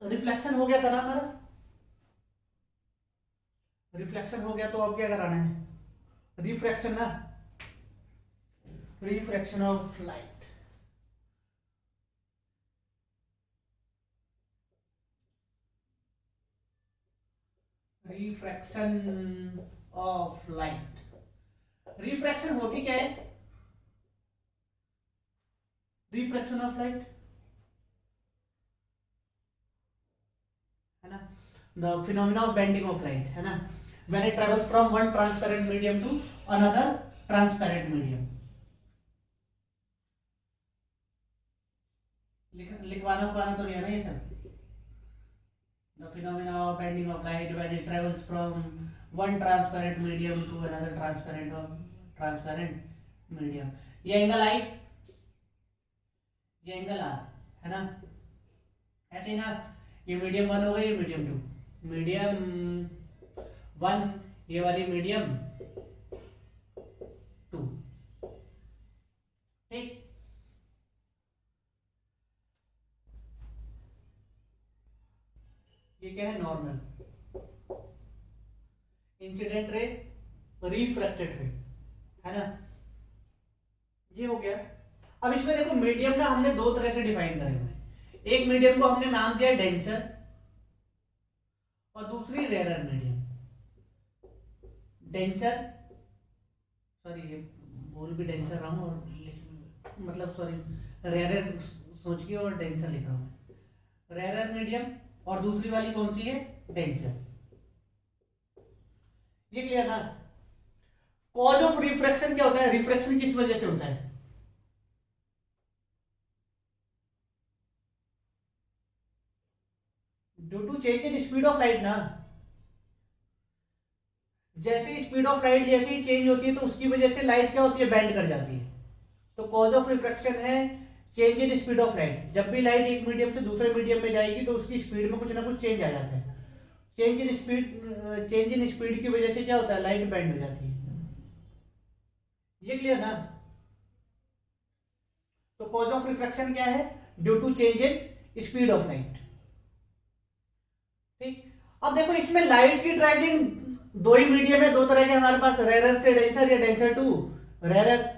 Reflection हो गया था ना हमारा, रिफ्लेक्शन हो गया तो अब क्या कराना है, रिफ्रैक्शन ना, refraction of light. Refraction of light, refraction होती क्या है, रिफ्रैक्शन ऑफ लाइट है ना, the phenomena of bending of light है ना, when it travels from one transparent medium to another transparent medium. लिखवाना उखवाना तो नहीं है ना ये सब। The phenomena of bending of light when it travels from one transparent medium to another transparent medium. ये एंगल आई, ये एंगल आर है ना, ऐसे ही ना, ये मीडियम वन हो गई, ये मीडियम टू, मीडियम वन, ये वाली मीडियम टू, ठीक। ये क्या है, नॉर्मल इंसिडेंट रे, रिफ्रैक्टेड रे है ना, ये हो गया। अब इसमें देखो मीडियम ना हमने दो तरह से डिफाइन करे हुए हैं, एक मीडियम को हमने नाम दिया डेंसर और दूसरी रेरर मीडियम। डेंसर, सॉरी ये बोल भी डेंसर रहा हूं और मतलब सॉरी रेरर सोच के और डेंसर लिख रहा हूं, रेरर मीडियम और दूसरी वाली कौन सी है, डेंसर। ये क्लियर था। कॉज ऑफ रिफ्रैक्शन क्या होता है, रिफ्रैक्शन किस वजह से होता है, due to change in speed of light ना, जैसे स्पीड ऑफ लाइट जैसे ही चेंज होती है तो उसकी वजह से लाइट क्या होती है, बेंड कर जाती है। तो कॉज ऑफ रिफ्रैक्शन है change in speed of light, जब भी लाइट एक मीडियम से दूसरे मीडियम में जाएगी तो उसकी स्पीड में कुछ ना कुछ चेंज आ जाता है। चेंज इन स्पीड की वजह से क्या होता है, लाइट बेंड हो जाती है। ये क्लियर ना। तो कॉज ऑफ रिफ्रैक्शन क्या है, due to change in speed of light, ठीक। अब देखो इसमें लाइट की ट्रैवलिंग दो ही मीडियम है, दो तरह के हमारे पास, रेरर से डेंसर या डेंसर टू रेरर।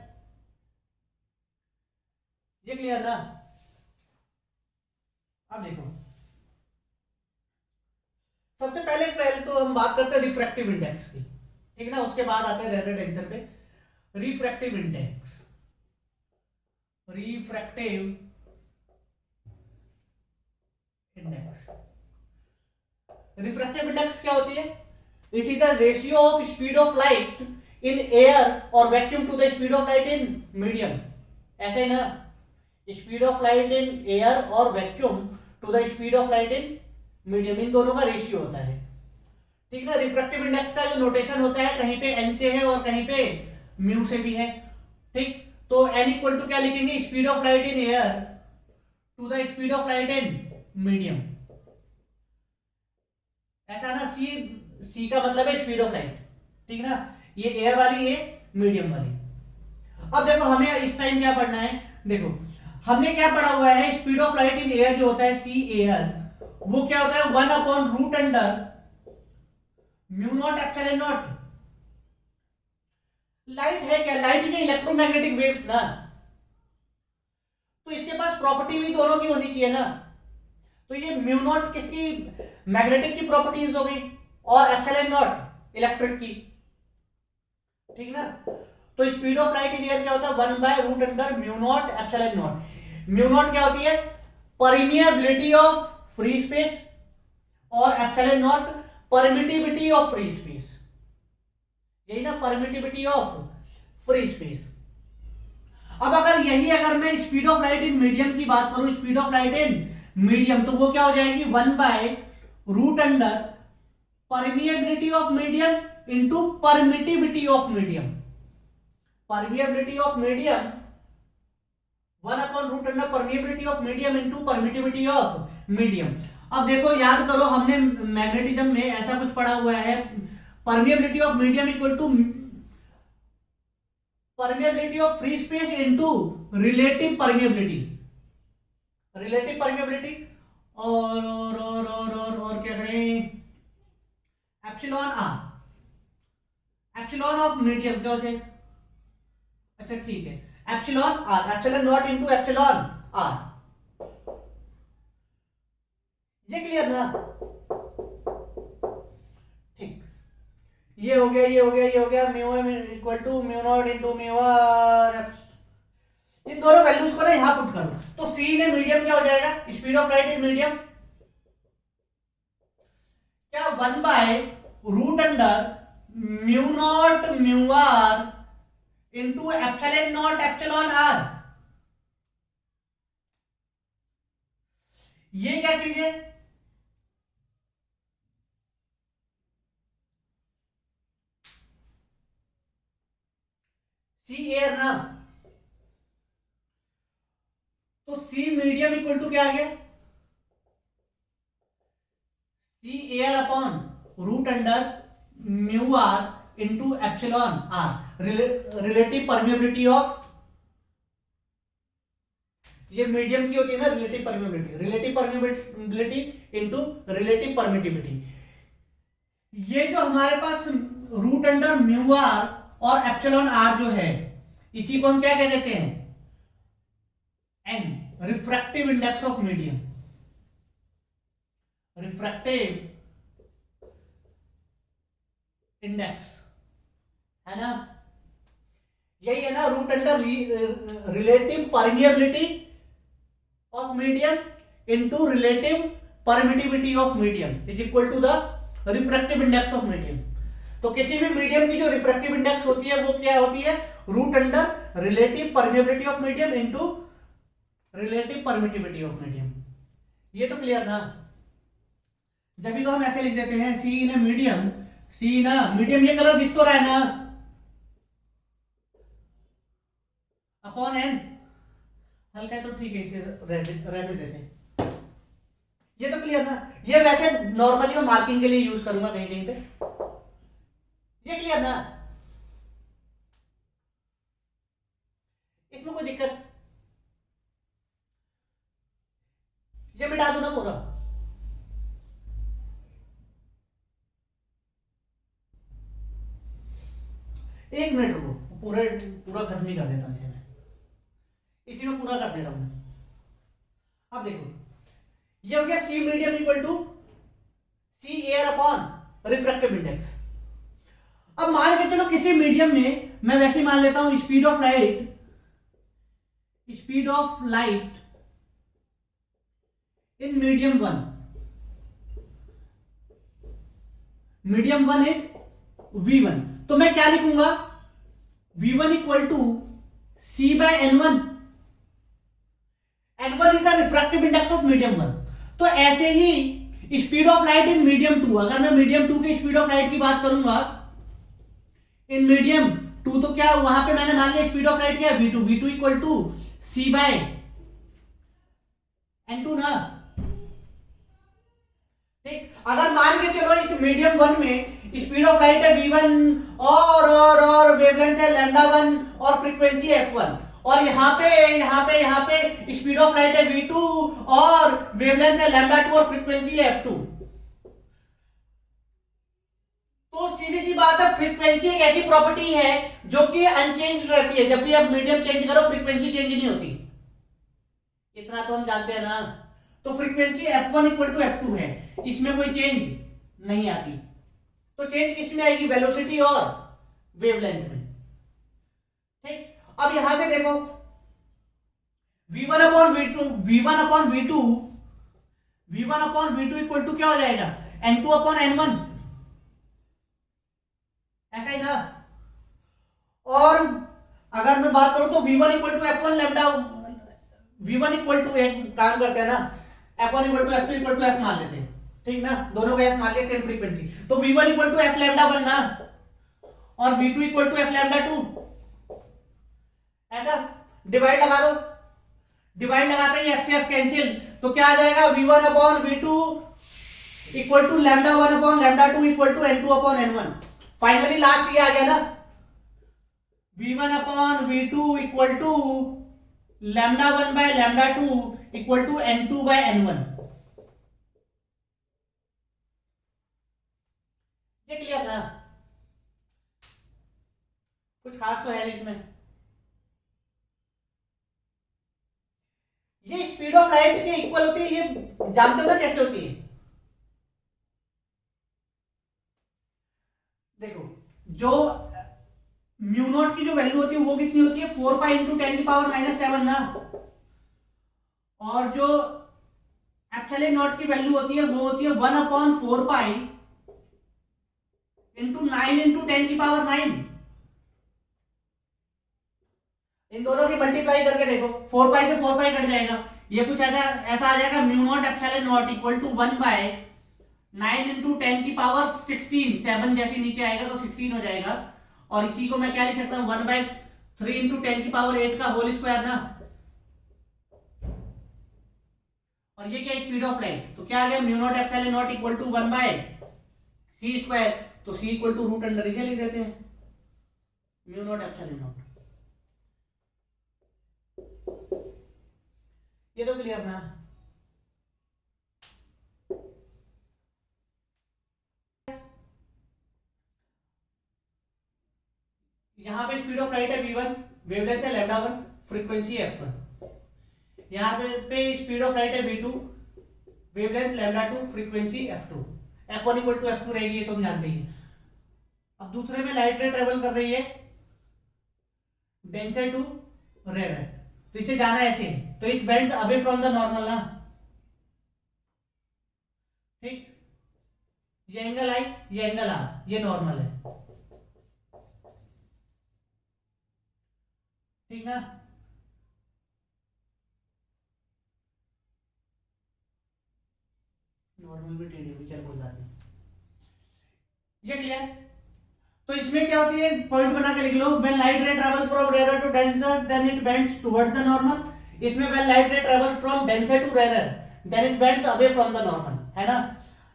ये क्लियर ना। अब देखो सबसे पहले पहले तो हम बात करते हैं रिफ्रैक्टिव इंडेक्स की, ठीक है ना, उसके बाद आते हैं रेरर डेंसर पे। Refractive index, refractive index, refractive index क्या होती है, it is the ratio of speed of light in air और vacuum to the speed of light in medium. ऐसे ना, speed of light in air और vacuum to the speed of light in medium, इन दोनों का ratio होता है, ठीक ना। रिफ्रैक्टिव इंडेक्स का जो नोटेशन होता है, कहीं पे एन से है और कहीं पे म्यू से भी है, ठीक। तो एन इक्वल टू क्या लिखेंगे, speed of light in air to the speed of light in medium, ऐसा ना। सी का मतलब है स्पीड ऑफ लाइट, ठीक ना, ये एयर वाली है, मीडियम वाली। अब देखो हमें इस टाइम क्या पढ़ना है, देखो हमने क्या पढ़ा हुआ है, speed of light in air जो होता है सी एयर, वो क्या होता है, 1/√अंडर mu not epsilon not. Light है क्या, लाइट इज इलेक्ट्रोमैग्नेटिक वेव्स ना, तो इसके पास प्रॉपर्टी भी दोनों की होनी चाहिए ना। तो ये म्यू नॉट किसकी, मैग्नेटिक की प्रॉपर्टीज हो गई, और एप्सिलॉन नॉट इलेक्ट्रिक की, ठीक ना। तो speed of light in air क्या होता है, 1/√अंडर mu not epsilon not. Mu not क्या होती है, परमिएबिलिटी ऑफ फ्री स्पेस, और epsilon not permittivity of free space, यही ना, परमिटिविटी ऑफ फ्री स्पेस। अब अगर मैं speed of light in medium की बात करूं, speed of light in medium, तो वो क्या हो जाएगी, 1/√अंडर permeability of medium into permittivity of medium. Permeability of medium 1/√अंडर permeability of medium into permittivity of medium. अब देखो याद करो, हमने मैग्नेटिज्म में ऐसा कुछ पढ़ा हुआ है, permeability of medium equal to permeability of free space into relative permeability. Relative permeability और क्या करें, epsilon R, epsilon of medium क्या हो जाएगा, अच्छा ठीक है, epsilon R, epsilon naught into epsilon R, ये क्लियर ना, ठीक, ये हो गया, ये हो गया, ये हो गया, mu M equal to mu not into mu R, इन दोनों वैल्यूज को ना यहां पुट करो, तो सी इन मीडियम क्या हो जाएगा, speed of light in medium क्या, 1/√अंडर mu not mu R into epsilon not epsilon R, ये क्या चीज है, सी एयर ना, तो सी मीडियम इक्वल टू क्या आ गया, C air upon root under mu R into epsilon R, relative permeability of, ये मीडियम की होती है ना relative permeability into relative permittivity, ये जो हमारे पास रूट अंडर म्यू आर और एप्सिलॉन आर जो है, इसी को हम क्या कह देते हैं, N, refractive index of medium, refractive index है ना, यही है ना, root under relative permeability of medium into relative permittivity of medium is equal to the refractive index of medium. तो किसी भी मीडियम की जो रिफ्रैक्टिव इंडेक्स होती है वो क्या होती है, root under relative permeability of medium into relative permittivity of medium. ये तो क्लियर ना, जब भी तो हम ऐसे लिख देते हैं C in medium, C in medium, ये कलर दिख तो रहा है ना, अपॉन एन, हल्का है तो ठीक है, इसे रह भी देते हैं, ये तो क्लियर ना, ये वैसे नॉर्मली मैं मार्किंग के लिए यूज करूंगा कहीं कहीं पे, ये क्लियर ना, इसमें कोई दिक्कत, ये मिटा दो ना पूरा, एक मिनट रुको, पूरा पूरा खत्म ही कर देता हूं, मैं इसी में पूरा कर दे रहा हूं। अब देखो ये हो गया C medium equal to C air upon refractive index. अब मान के चलो किसी मीडियम में मैं वैसे ही मान लेता हूं speed of light in medium one is v1, तो मैं क्या लिखूंगा, v1 equal to c by n1, n1 is the refractive index of medium one. तो ऐसे ही speed of light in medium two, अगर मैं मीडियम टू की स्पीड ऑफ लाइट की बात करूंगा इन मीडियम टू, तो क्या वहां पे मैंने मान लिया स्पीड ऑफ लाइट क्या है, v2 equal to c bye n2 ना, ठीक। अगर मान के चलो इस मीडियम वन में स्पीड ऑफ लाइट है v1 और वेवलेंथ है λ1 और फ्रीक्वेंसी f1, और यहाँ पे स्पीड ऑफ लाइट है v2 और वेवलेंथ है λ2 और फ्रीक्वेंसी है f2, तो सीधी सी बात है, फ्रीक्वेंसी एक ऐसी प्रॉपर्टी है जो कि अनचेंज रहती है, जब भी आप मीडियम चेंज करो फ्रीक्वेंसी चेंज नहीं होती, इतना तो हम जानते हैं ना। तो frequency f1 equal to f2 है, इसमें कोई चेंज नहीं आती, तो चेंज किसमें आएगी, वेलोसिटी और वेवलेंथ में, ठीक। अब यहां से देखो v1 upon v2 equal to क्या हो जाएगा, n2 अपॉन n1, ऐसा ही ना। और अगर मैं बात करूं तो v1 equal to f1 lambda, v1 equal to एक काम करते हैं ना, f1 equal to f2 equal to f मान लेते हैं, ठीक ना, दोनों का f मान लिया, सेम फ्रीक्वेंसी, तो v1 equal to f lambda 1 ना, और v2 equal to f lambda 2, ऐसा डिवाइड लगा दो, डिवाइड लगाते ही f से f कैंसिल, तो क्या आ जाएगा, v1 upon v2 equal to λ1 upon λ2 equal to n2 upon n1। Finally last ये आ गया ना, v1 upon v2 equal to λ1 by λ2 equal to n2 by n1। ये क्लियर ना, कुछ खास तो है नहीं इसमें। ये स्पीड ऑफ लाइट के इक्वल होती है, ये जानते हो ना कैसे होती है? देखो, जो म्यू नॉट की जो वैल्यू होती है वो कितनी होती है, 4 पाई इंटू 10⁻⁻⁷ ना। और जो एप्सिलॉन नॉट की वैल्यू होती है वो होती है 1/4 पाई इंटू 9 इंटू 10⁹। इन दोनों की मल्टीप्लाई करके देखो, 4 पाई से 4 पाई कट जाएगा, ये कुछ ऐसा ऐसा आ जाएगा, mu not epsilon naught equal to 1/9 into 10⁻16, 7 जैसे नीचे आएगा तो 16 हो जाएगा। और इसी को मैं क्या लिख सकता हूं, 1/3 इंटू 10⁸ का होल स्क्वायर ना। और ये क्या, स्पीड ऑफ लाइट, तो क्या आ गया, mu not epsilon naught equal to 1/c², तो c equal to root under इसे लिख देते हैं, म्यू नॉट एप्सिलॉन नॉट। ये तो क्लियर ना। यहां पे स्पीड ऑफ लाइट है v1, वेवलेंथ है λ1, फ्रीक्वेंसी f1। यहां पे स्पीड ऑफ लाइट है v2, wavelength λ2, frequency f2। f1 equal to f2 रहेगी, ये तो हम जानते ही हैं। अब दूसरे में लाइट रे ट्रेवल कर रही है डेंसर टू रेयर, तो इसे जाना ऐसे, तो it bends away from the normal ना, ठीक। ये एंगल आई, ये एंगल आर, ये नॉर्मल है, ठीक ना। नॉर्मल भी टेढ़ी हुई, चल कोई बात नहीं, ये क्लियर। तो इसमें क्या होती है, पॉइंट बना के लिख लो, when light ray travels from rarer to denser then it bends towards the normal. इसमें when light ray travels from denser to rarer then it bends away from the normal, है ना।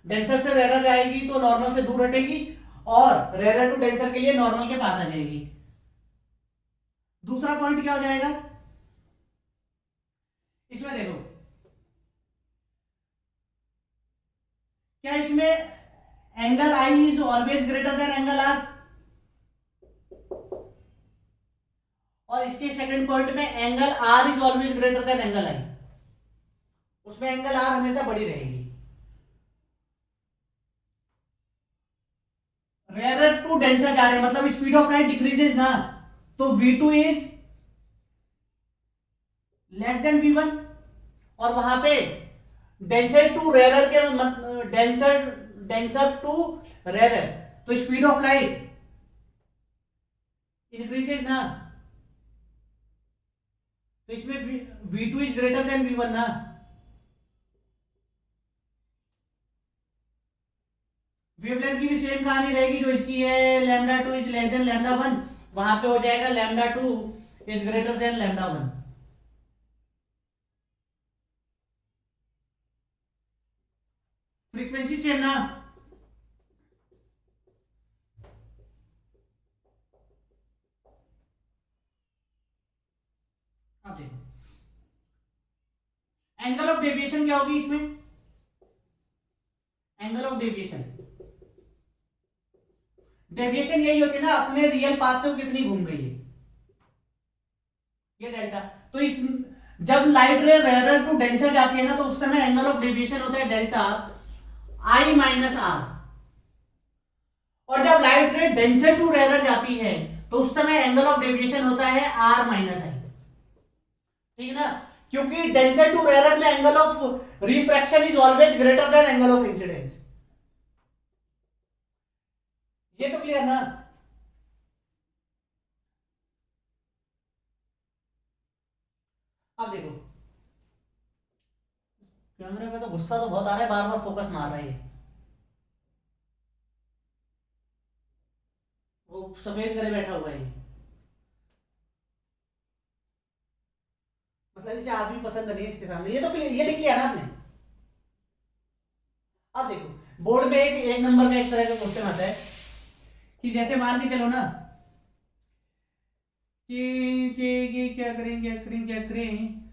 डेंसर से rare जाएगी तो normal से दूर हटेगी, और rare to denser के लिए नॉर्मल के पास आ जाएगी। दूसरा पॉइंट क्या हो जाएगा, इसमें देखो, क्या इसमें angle I is always greater than angle R, और इसके सेकंड पॉइंट में angle R is always greater than angle I, उसमें एंगल आर हमेशा बड़ी रहेगी। रेयर टू डेंसर जा रहे हैं, मतलब स्पीड ऑफ लाइट डिक्रीजेज ना, तो v2 is less than v1, और वहां पे डेंसर टू रेयर के डेंसर टू रेयर, तो स्पीड ऑफ लाइट इंक्रीजेज ना, तो इसमें v2 is greater then v1 ना। वेवलेंथ की भी सेम कहानी रहेगी, जो इसकी है λ2 इज लेस देन λ1, वहां पे हो जाएगा λ2 is greater than λ1। Frequency same ना, अब देखो एंगल ऑफ डेविएशन क्या होगी इसमें, एंगल ऑफ डेविएशन, डेविएशन यही होती है ना, अपने रियल पाथ से कितनी घूम गई है, ये डेल्टा। तो इस जब लाइट रे रेयर टू डेंसर जाती है ना, तो उस समय एंगल ऑफ डेविएशन होता है डेल्टा आई माइनस आर, और जब लाइट रे डेंसर टू रेयर जाती है तो उस समय एंगल ऑफ डेविएशन होता है आर माइनस आई, ठीक है ना, क्योंकि डेंसर टू रेयर में angle of refraction is always greater than angle of incidence. ये तो क्लियर ना। अब देखो, कैमरे पे तो गुस्सा तो बहुत आ रहा है, बार बार फोकस मार रहा है, वो सफेद करे बैठा हुआ है, मतलब इसे आदमी पसंद नहीं है इसके सामने, ये तो ये लिख लिया ना आपने। अब देखो बोर्ड में एक नंबर का इस तरह का क्वेश्चन आता है कि जैसे मान के चलो ना कि क्या करें क्या करें क्या करें,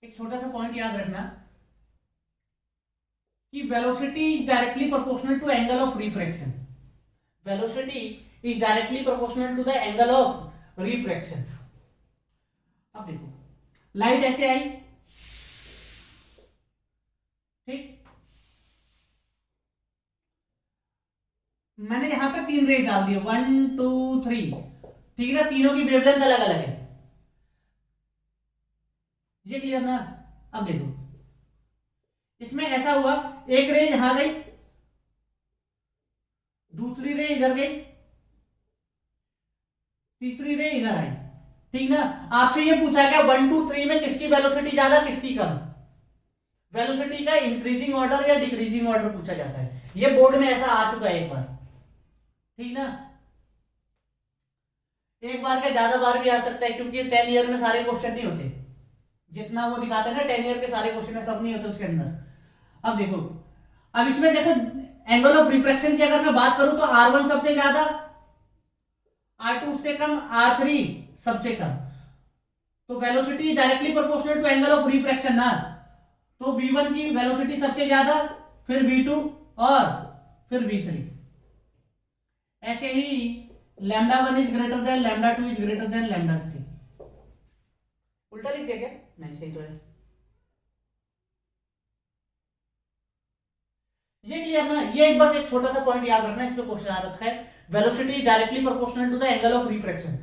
एक छोटा सा पॉइंट याद रखना कि velocity is directly proportional to angle of refraction. Velocity is directly proportional to the angle of refraction. अब देखो, लाइट ऐसे आई, ठीक, मैंने यहां पे 3 रेज डाल दिए, 1 2 3, ठीक है ना, तीनों की वेवलेंथ अलग अलग है, ये क्लियर ना। अब देखो, इसमें ऐसा हुआ, एक रे यहां गई, दूसरी रे इधर गई, तीसरी रे इधर आई, ठीक ना। आपसे ये पूछा गया 1 2 3 में किसकी वेलोसिटी ज्यादा किसकी कम। वेलोसिटी का इंक्रीजिंग ऑर्डर या डिक्रीजिंग ऑर्डर पूछा जाता है, ये बोर्ड में ऐसा आ चुका है एक बार, ठीक ना। एक बार क्या ज्यादा बार भी आ सकता है, क्योंकि 10 ईयर में सारे क्वेश्चन नहीं होते, जितना वो दिखाते हैं ना 10 ईयर के सारे क्वेश्चन है, सब नहीं होते उसके अंदर। अब देखो, अब इसमें देखो एंगल ऑफ रिफ्रैक्शन की अगर मैं बात करूं तो R1 सबसे ज्यादा, R2 से कम, R3 सबसे कम, तो velocity directly proportional to angle of refraction ना, तो V1 की वेलोसिटी सबसे ज्यादा, फिर V2 और फिर V3। ऐसे ही λ1 is greater than λ2 is greater than λ3। उल्टा लिख दिया क्या? नहीं, सही तो है। ये क्लियर ना। ये एक बस एक छोटा सा पॉइंट याद रखना, इस पे क्वेश्चन आ रखा है, velocity directly proportional to the angle of refraction.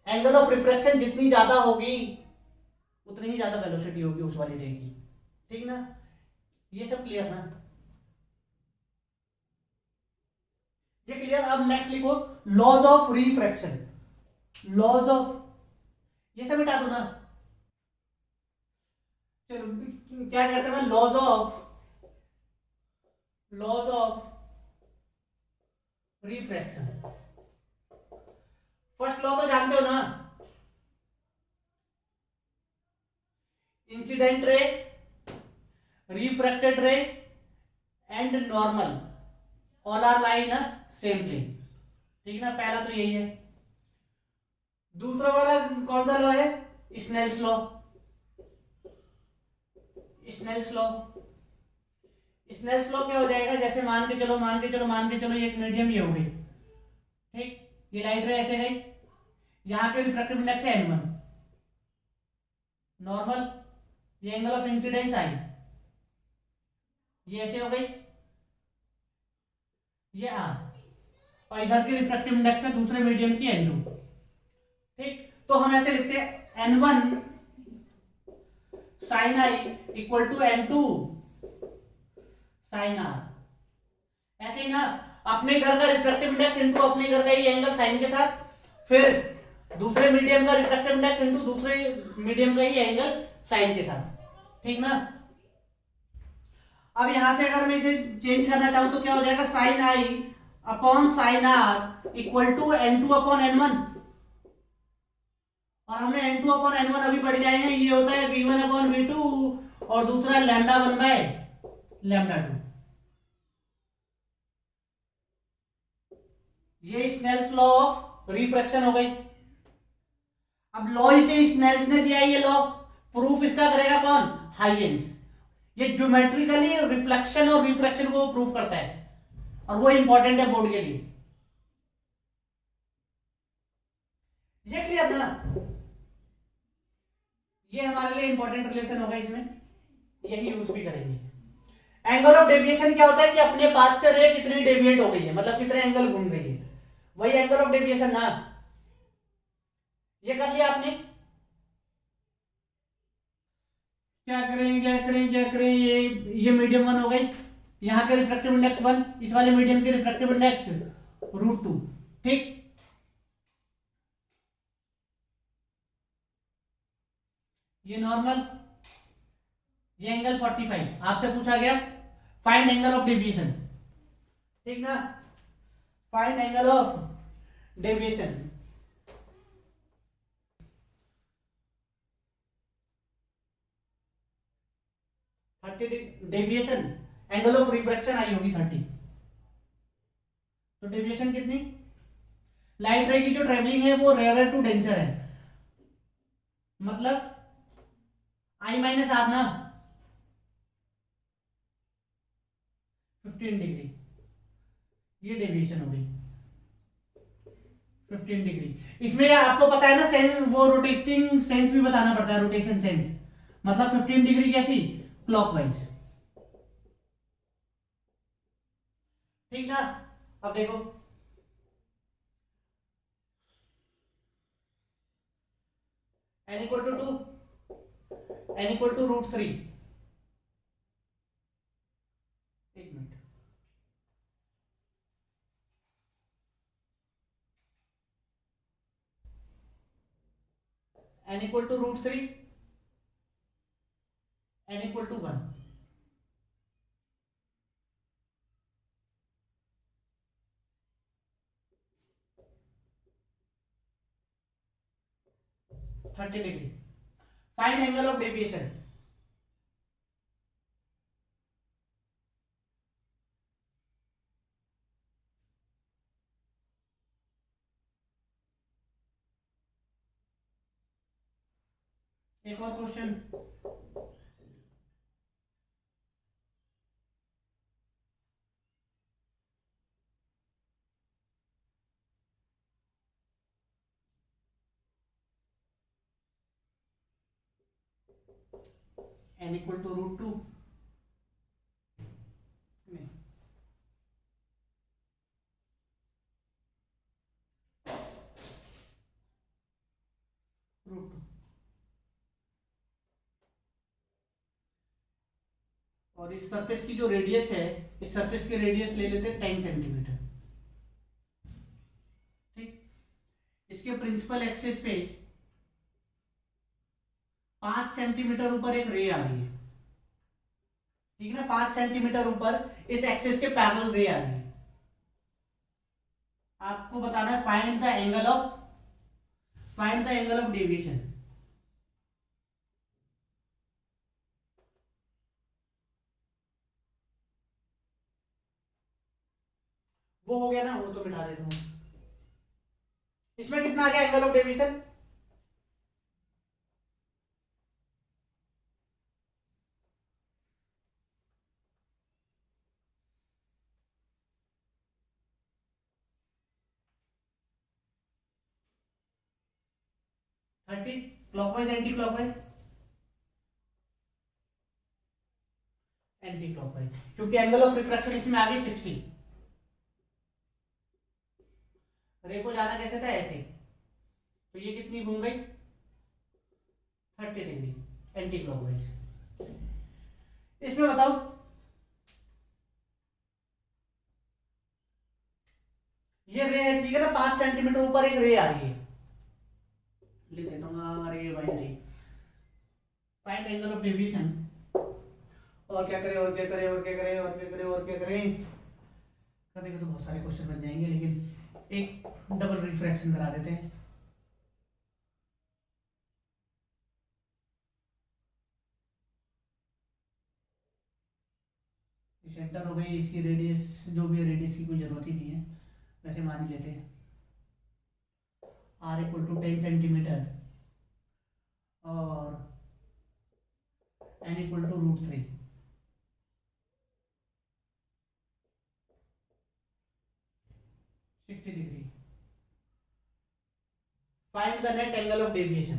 Angle of refraction जितनी ज्यादा होगी उतनी ही ज्यादा वेलोसिटी होगी उस वाली रे की, ठीक ना। ये सब क्लियर ना, ये क्लियर। अब नेक्स्ट लिखो laws of refraction, laws of, ये सब मिटा दो ना। चलो क्या करते हैं, laws of refraction. First law तो जानते हो ना, incident ray, refracted ray and normal all are lie in same plane, ठीक ना। पहला तो यही है। दूसरा वाला कौन सा लॉ है? Snell's law. Snell's law, Snell's law क्या हो जाएगा, जैसे मान के चलो ये एक मीडियम ये हो गई, ठीक, ये लाइट रे ऐसे गई, यहां के रिफ्रैक्टिव इंडेक्स है n1, नॉर्मल, ये एंगल ऑफ इंसिडेंस आई, ये ऐसे हो गई, ये r, और इधर की रिफ्रैक्टिव इंडेक्स है दूसरे मीडियम की n2, ठीक। तो हम ऐसे लिखते हैं n1 sin i equal to n2 sin r। ऐसे ही ना, अपने घर का रिफ्रैक्टिव इंडेक्स इनटू अपने घर का ही एंगल साइन के साथ, फिर दूसरे मीडियम का रिफ्रैक्टिव इंडेक्स इनटू दूसरे मीडियम का ही एंगल साइन के साथ, ठीक ना। अब यहां से अगर मैं इसे चेंज करना चाहूं तो क्या हो जाएगा, sine I upon sine R equal to n2 upon n1, और हमने n2 अपॉन n1 अभी पढ़ गए हैं, ये होता है v1 अपॉन v2 और दूसरा λ1 बाय λ2। ये स्नेल्स लॉ ऑफ रिफ्रैक्शन हो गई। अब लॉ इसे स्नेल्स ने दिया, ये लॉ प्रूफ इसका करेगा कौन, हाइजेंस। ये ज्योमेट्रिकली रिफ्लेक्शन और रिफ्रैक्शन को प्रूफ करता है, और वो इंपॉर्टेंट है बोर्ड के लिए। ये क्लियर ना, ये हमारे लिए इंपॉर्टेंट रिलेशन होगा, इसमें यही यूज भी करेंगे। एंगल ऑफ डेविएशन क्या होता है कि अपने पाथ से रे कितनी डेविएट हो गई है, मतलब कितने एंगल घूम गई है, वही एंगल ऑफ डेविएशन ना। ये कर लिया आपने। क्या करें, ये मीडियम 1 हो गई, यहां के रिफ्रैक्टिव इंडेक्स 1, इस वाले मीडियम के रिफ्रैक्टिव इंडेक्स √2, ठीक। ये नॉर्मल, ये एंगल 45, आपसे पूछा गया फाइंड एंगल ऑफ डेविएशन, ठीक ना। Find angle of deviation, deviation, angle of refraction I होगी 30, तो डेविएशन कितनी, लाइट रे की जो ट्रेवलिंग है वो रेयर टू डेंजर है, मतलब I माइनस आर ना, 15 डिग्री, ये डेविएशन हो गई 15 डिग्री। इसमें आपको पता है ना सेंस, वो रोटेटिंग सेंस भी बताना पड़ता है, रोटेशन सेंस, मतलब 15 डिग्री कैसी, क्लॉकवाइज। ठीक ना। अब देखो n equal to 2, n equal to √3। एक minute, n equal to √3, n equal to 1। Thirty degree. Find angle of deviation. एक और क्वेश्चन, n इक्वल टू √2, √2। और इस सरफेस की जो रेडियस है, इस सरफेस की रेडियस ले लेते हैं 10 सेंटीमीटर। ठीक, इसके प्रिंसिपल एक्सिस पे 5 सेंटीमीटर ऊपर एक रे आ रही है। ठीक है ना, 5 सेंटीमीटर ऊपर इस एक्सिस के पैरेलल रे आ रही है। आपको बताना है find the angle of deviation. वो हो गया ना, वो तो मिटा देता हूं। इसमें कितना आ गया angle of deviation? Thirty, clockwise anti clockwise? Anti clockwise, क्योंकि एंगल ऑफ रिफ्रैक्शन इसमें आ गई 60। रे को जाना कैसे था, ऐसे, तो ये कितनी घूम गई, 30 डिग्री एंटी क्लॉकवाइज। इसमें बताओ, ये रे है, ठीक है ना, 5 सेंटीमीटर ऊपर एक रे आ रही है, लिख देता हूँ रे बाई रे। Find angle of deviation. और क्या करें, और क्या करें, और क्या करें, और क्या करें, और क्या करें, करने के तो बहुत सारे क्वेश्चन बन जाएंगे, लेकिन एक डबल रिफ्रैक्शन करा देते हैं। सेंटर हो गई, इसकी रेडियस जो भी है, रेडियस की कोई जरूरत ही नहीं है, वैसे मान ही लेते हैं। r इक्वल टू 10 सेंटीमीटर और n equal to √3। 60 degree. Find the net angle of deviation.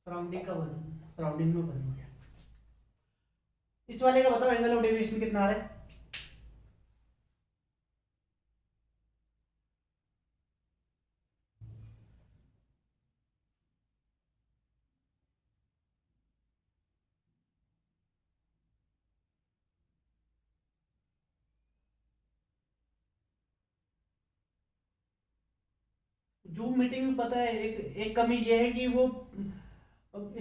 Surrounding का सराउंडिंग में बन गया। इस वाले का बताओ एंगल ऑफ डेविएशन कितना आ रहा है? जूम मीटिंग में पता है एक कमी ये है कि वो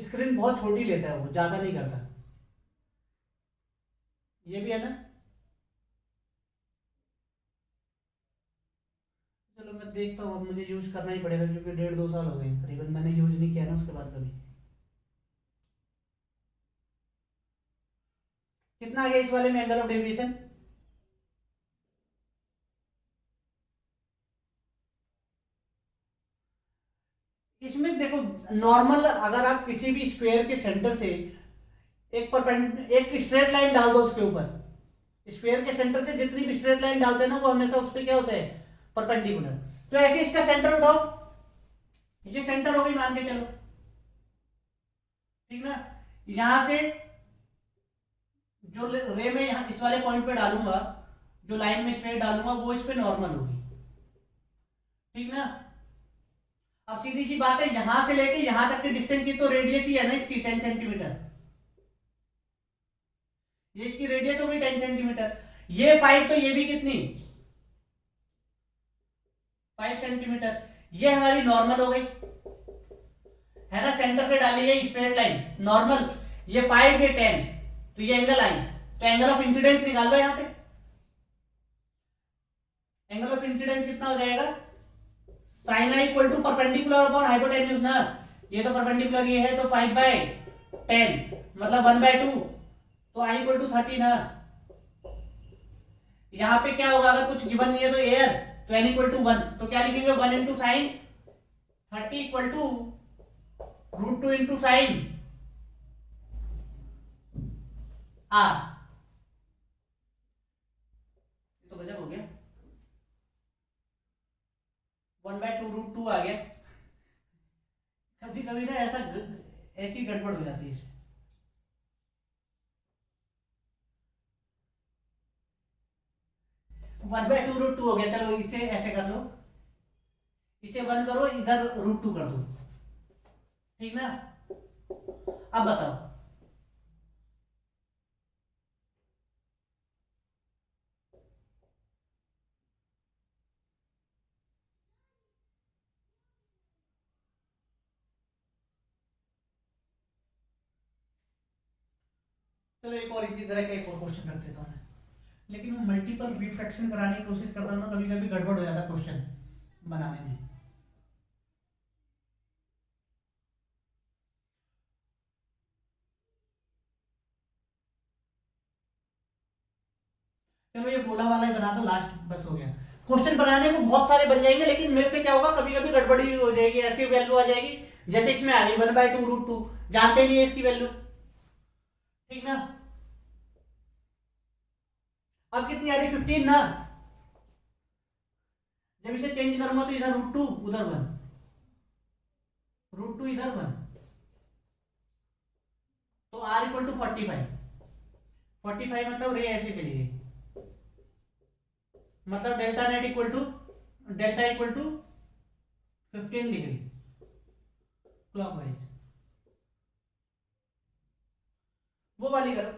स्क्रीन बहुत छोटी लेता है, वो ज्यादा नहीं करता, ये भी है ना। चलो मैं देखता हूँ, अब मुझे यूज करना ही पड़ेगा, क्योंकि 1.5-2 साल हो गए करीबन मैंने यूज नहीं किया ना उसके बाद कभी। कितना आ गया इस वाले में एंगल ऑफ डेविएशन? इसमें देखो, नॉर्मल अगर आप किसी भी स्फीयर के सेंटर से एक स्ट्रेट लाइन डाल दो उसके ऊपर, स्फीयर के सेंटर से जितनी भी स्ट्रेट लाइन डालते हैं ना वो हमेशा उस पर क्या होता है, परपेंडिकुलर। तो ऐसे इसका सेंटर उठाओ, ये सेंटर हो गई मान के चलो, ठीक ना। यहां से जो रे में यहाँ इस वाले पॉइंट पे डालूंगा, जो लाइन में स्ट्रेट डालूंगा वो इस पे नॉर्मल होगी, ठीक ना। अब सीधी सी बात है, यहां से लेके यहां तक की डिस्टेंस, ये तो रेडियस ही है ना इसकी 10 सेंटीमीटर, ये इसकी रेडियस हो गई 10 सेंटीमीटर। ये 5 तो ये भी कितनी 5 सेंटीमीटर, ये हमारी नॉर्मल हो गई, है ना। सेंटर से डाली है स्ट्रेट लाइन नॉर्मल, ये 5 ये 10, तो ये एंगल आई, तो एंगल ऑफ इंसिडेंस निकाल दो यहां पे। एंगल ऑफ इंसिडेंस कितना हो जाएगा, sine I equal to perpendicular upon hypotenuse ना, ये तो परपेंडिकुलर ये है, तो 5/10 मतलब 1/2, तो आई इक्वल टू 30 ना। यहां पे क्या होगा, अगर कुछ गिवन नहीं है तो एयर, तो एन इक्वल टू 1, तो क्या लिखेंगे 1 into sine 30 equal to √2 into sine R. तो गजब हो गया, 1/2 √2 आ गया। कभी कभी ना ऐसी गड़बड़ हो जाती है। 1/2 √2 हो गया, चलो इसे ऐसे कर लो, इसे 1 करो, इधर √2 कर दो, ठीक ना। अब बताओ, चलो एक और इसी तरह का एक और क्वेश्चन रख देता हूँ मैं। लेकिन वो मल्टीपल रिफ्रैक्शन कराने की कोशिश करता हूँ ना, कभी कभी गड़बड़ हो जाता है क्वेश्चन बनाने में। चलो ये गोला वाला ही बना दो लास्ट, बस हो गया। क्वेश्चन बनाने को बहुत सारे बन जाएंगे, लेकिन मेरे से क्या होगा, कभी कभी गड़बड़ी हो जाएगी, ऐसी वैल्यू आ जाएगी जैसे इसमें आ गई 1/2 √2, जानते नहीं है इसकी वैल्यू, ठीक ना। अब कितनी आ रही 15 ना, जब इसे चेंज करूंगा तो इधर √2 उधर 1, √2 इधर 1, तो R इक्वल टू 45, 45 मतलब रे ऐसे चली गई, मतलब delta equal to 15 degree clockwise. वो वाली करो,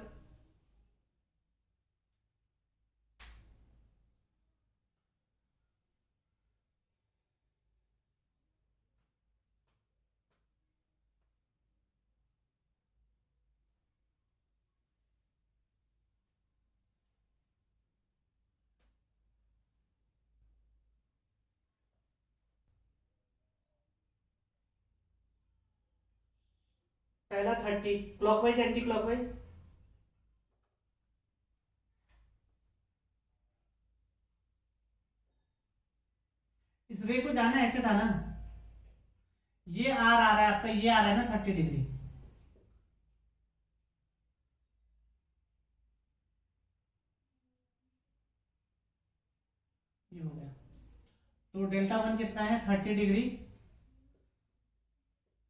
पहला 30 क्लॉकवाइज एंटी क्लॉकवाइज। इस रे को जाना ऐसे था ना, ये आर आ रहा है आपका, ये आ रहा है ना 30 डिग्री, ये हो गया। तो डेल्टा 1 कितना है 30 डिग्री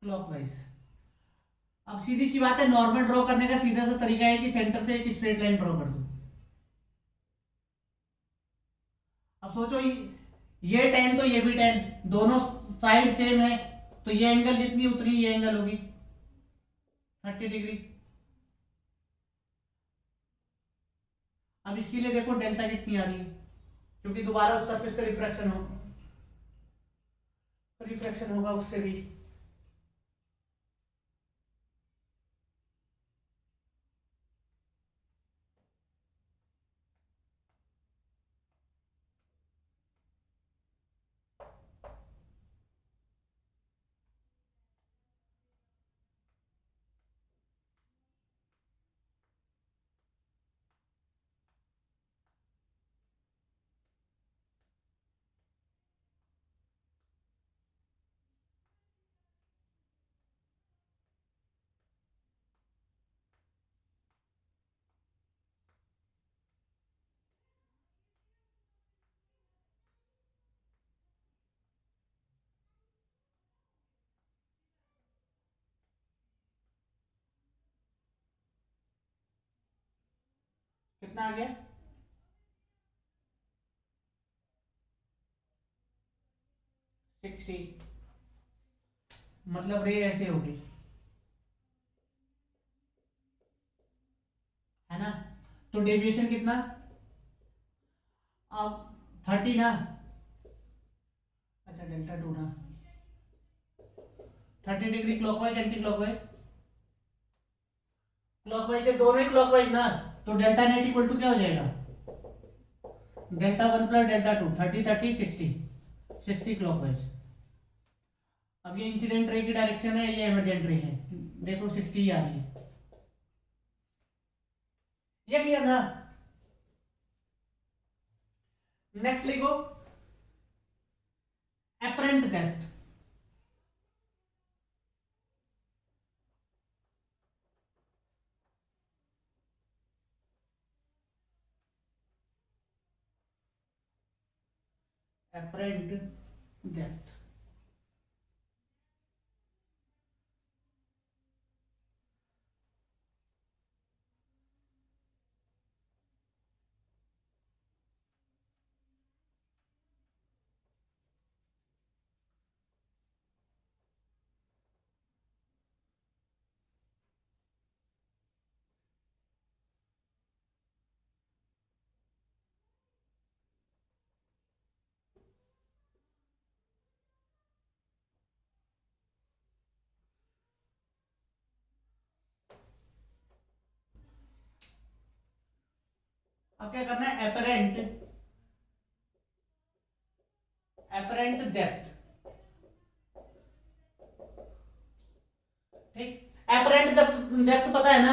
क्लॉकवाइज। अब सीधी सी बात है, नॉर्मल ड्रॉ करने का सीधा सा तरीका है कि सेंटर से एक स्ट्रेट लाइन ड्रॉ कर दो। अब सोचो, ये 10 तो ये भी 10, दोनों साइड सेम है, तो ये एंगल जितनी उतनी ये एंगल होगी 30 डिग्री। अब इसके लिए देखो डेल्टा कितनी आ रही है, क्योंकि दोबारा उस सरफेस से रिफ्रैक्शन होगा उससे भी। कितना आ गया? 60, मतलब रे ऐसे होगी, है ना? तो डेविएशन कितना? अब 30 ना, अच्छा डेल्टा टू ना, 30 degree clockwise anti clockwise, clockwise है दोनों ही क्लॉकवाइज ना, तो डेल्टा नेट इक्वल टू क्या हो जाएगा? Delta one plus delta two, 30 30 60, 60 clockwise. अब ये इंसिडेंट रे की डायरेक्शन है, ये एमरजेंट रे है, देखो 60 आ रही है, ये क्लियर ना? नेक्स्ट लिखो एपरेंट डेप्थ। एपरेंट डेप्थ, अब क्या करना है? एपरेंट, एपरेंट डेप्थ, ठीक। एपरेंट डेप्थ पता है ना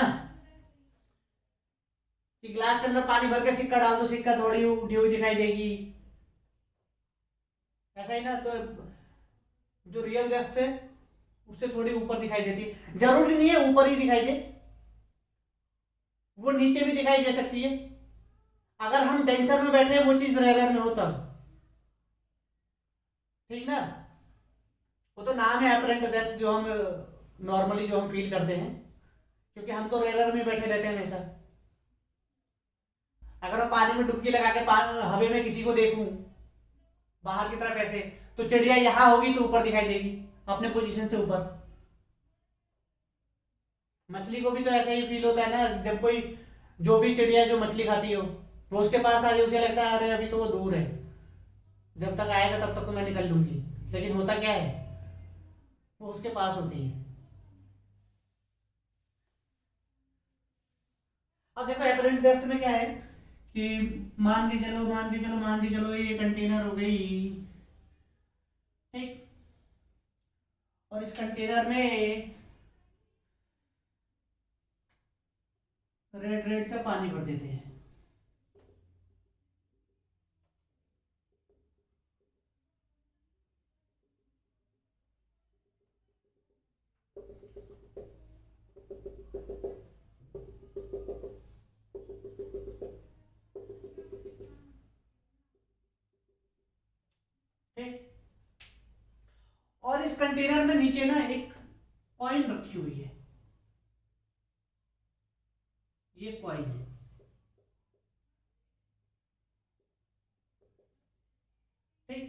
कि ग्लास के अंदर पानी भर के सिक्का डाल दो, सिक्का थोड़ी उठी हुई दिखाई देगी, ऐसा ही ना? तो जो रियल डेप्थ है उससे थोड़ी ऊपर दिखाई देती है, जरूरी नहीं है ऊपर ही दिखाई दे, वो नीचे भी दिखाई दे सकती है। अगर हम टेंशन में बैठे हैं वो चीज रेयर में हो तब, ठीक ना? वो तो नाम है एपरेंट डेप्थ, जो हम नॉर्मली जो हम फील करते हैं, क्योंकि हम तो रेयर में बैठे रहते हैं हमेशा। अगर मैं पानी में डुबकी लगा के हवे में किसी को देखूं बाहर की तरफ ऐसे, तो चिड़िया यहां होगी तो ऊपर दिखाई देगी, अपने पोजीशन से ऊपर। मछली को भी तो ऐसा ही फील होता है ना, जब कोई जो भी चिड़िया जो मछली खाती हो वो उसके पास आ रही, उसे लगता है अरे अभी तो वो दूर है, जब तक आएगा तब तक तो मैं निकल लूंगी, लेकिन होता क्या है? वो उसके पास होती है। अब देखो एपरेंट डेप्थ में क्या है कि मान के चलो ये कंटेनर हो गई, ठीक। और इस कंटेनर में रेड रेड से पानी भर देते हैं, ठीक। और इस कंटेनर में नीचे ना एक कॉइन रखी हुई है, ये कॉइन है, ठीक।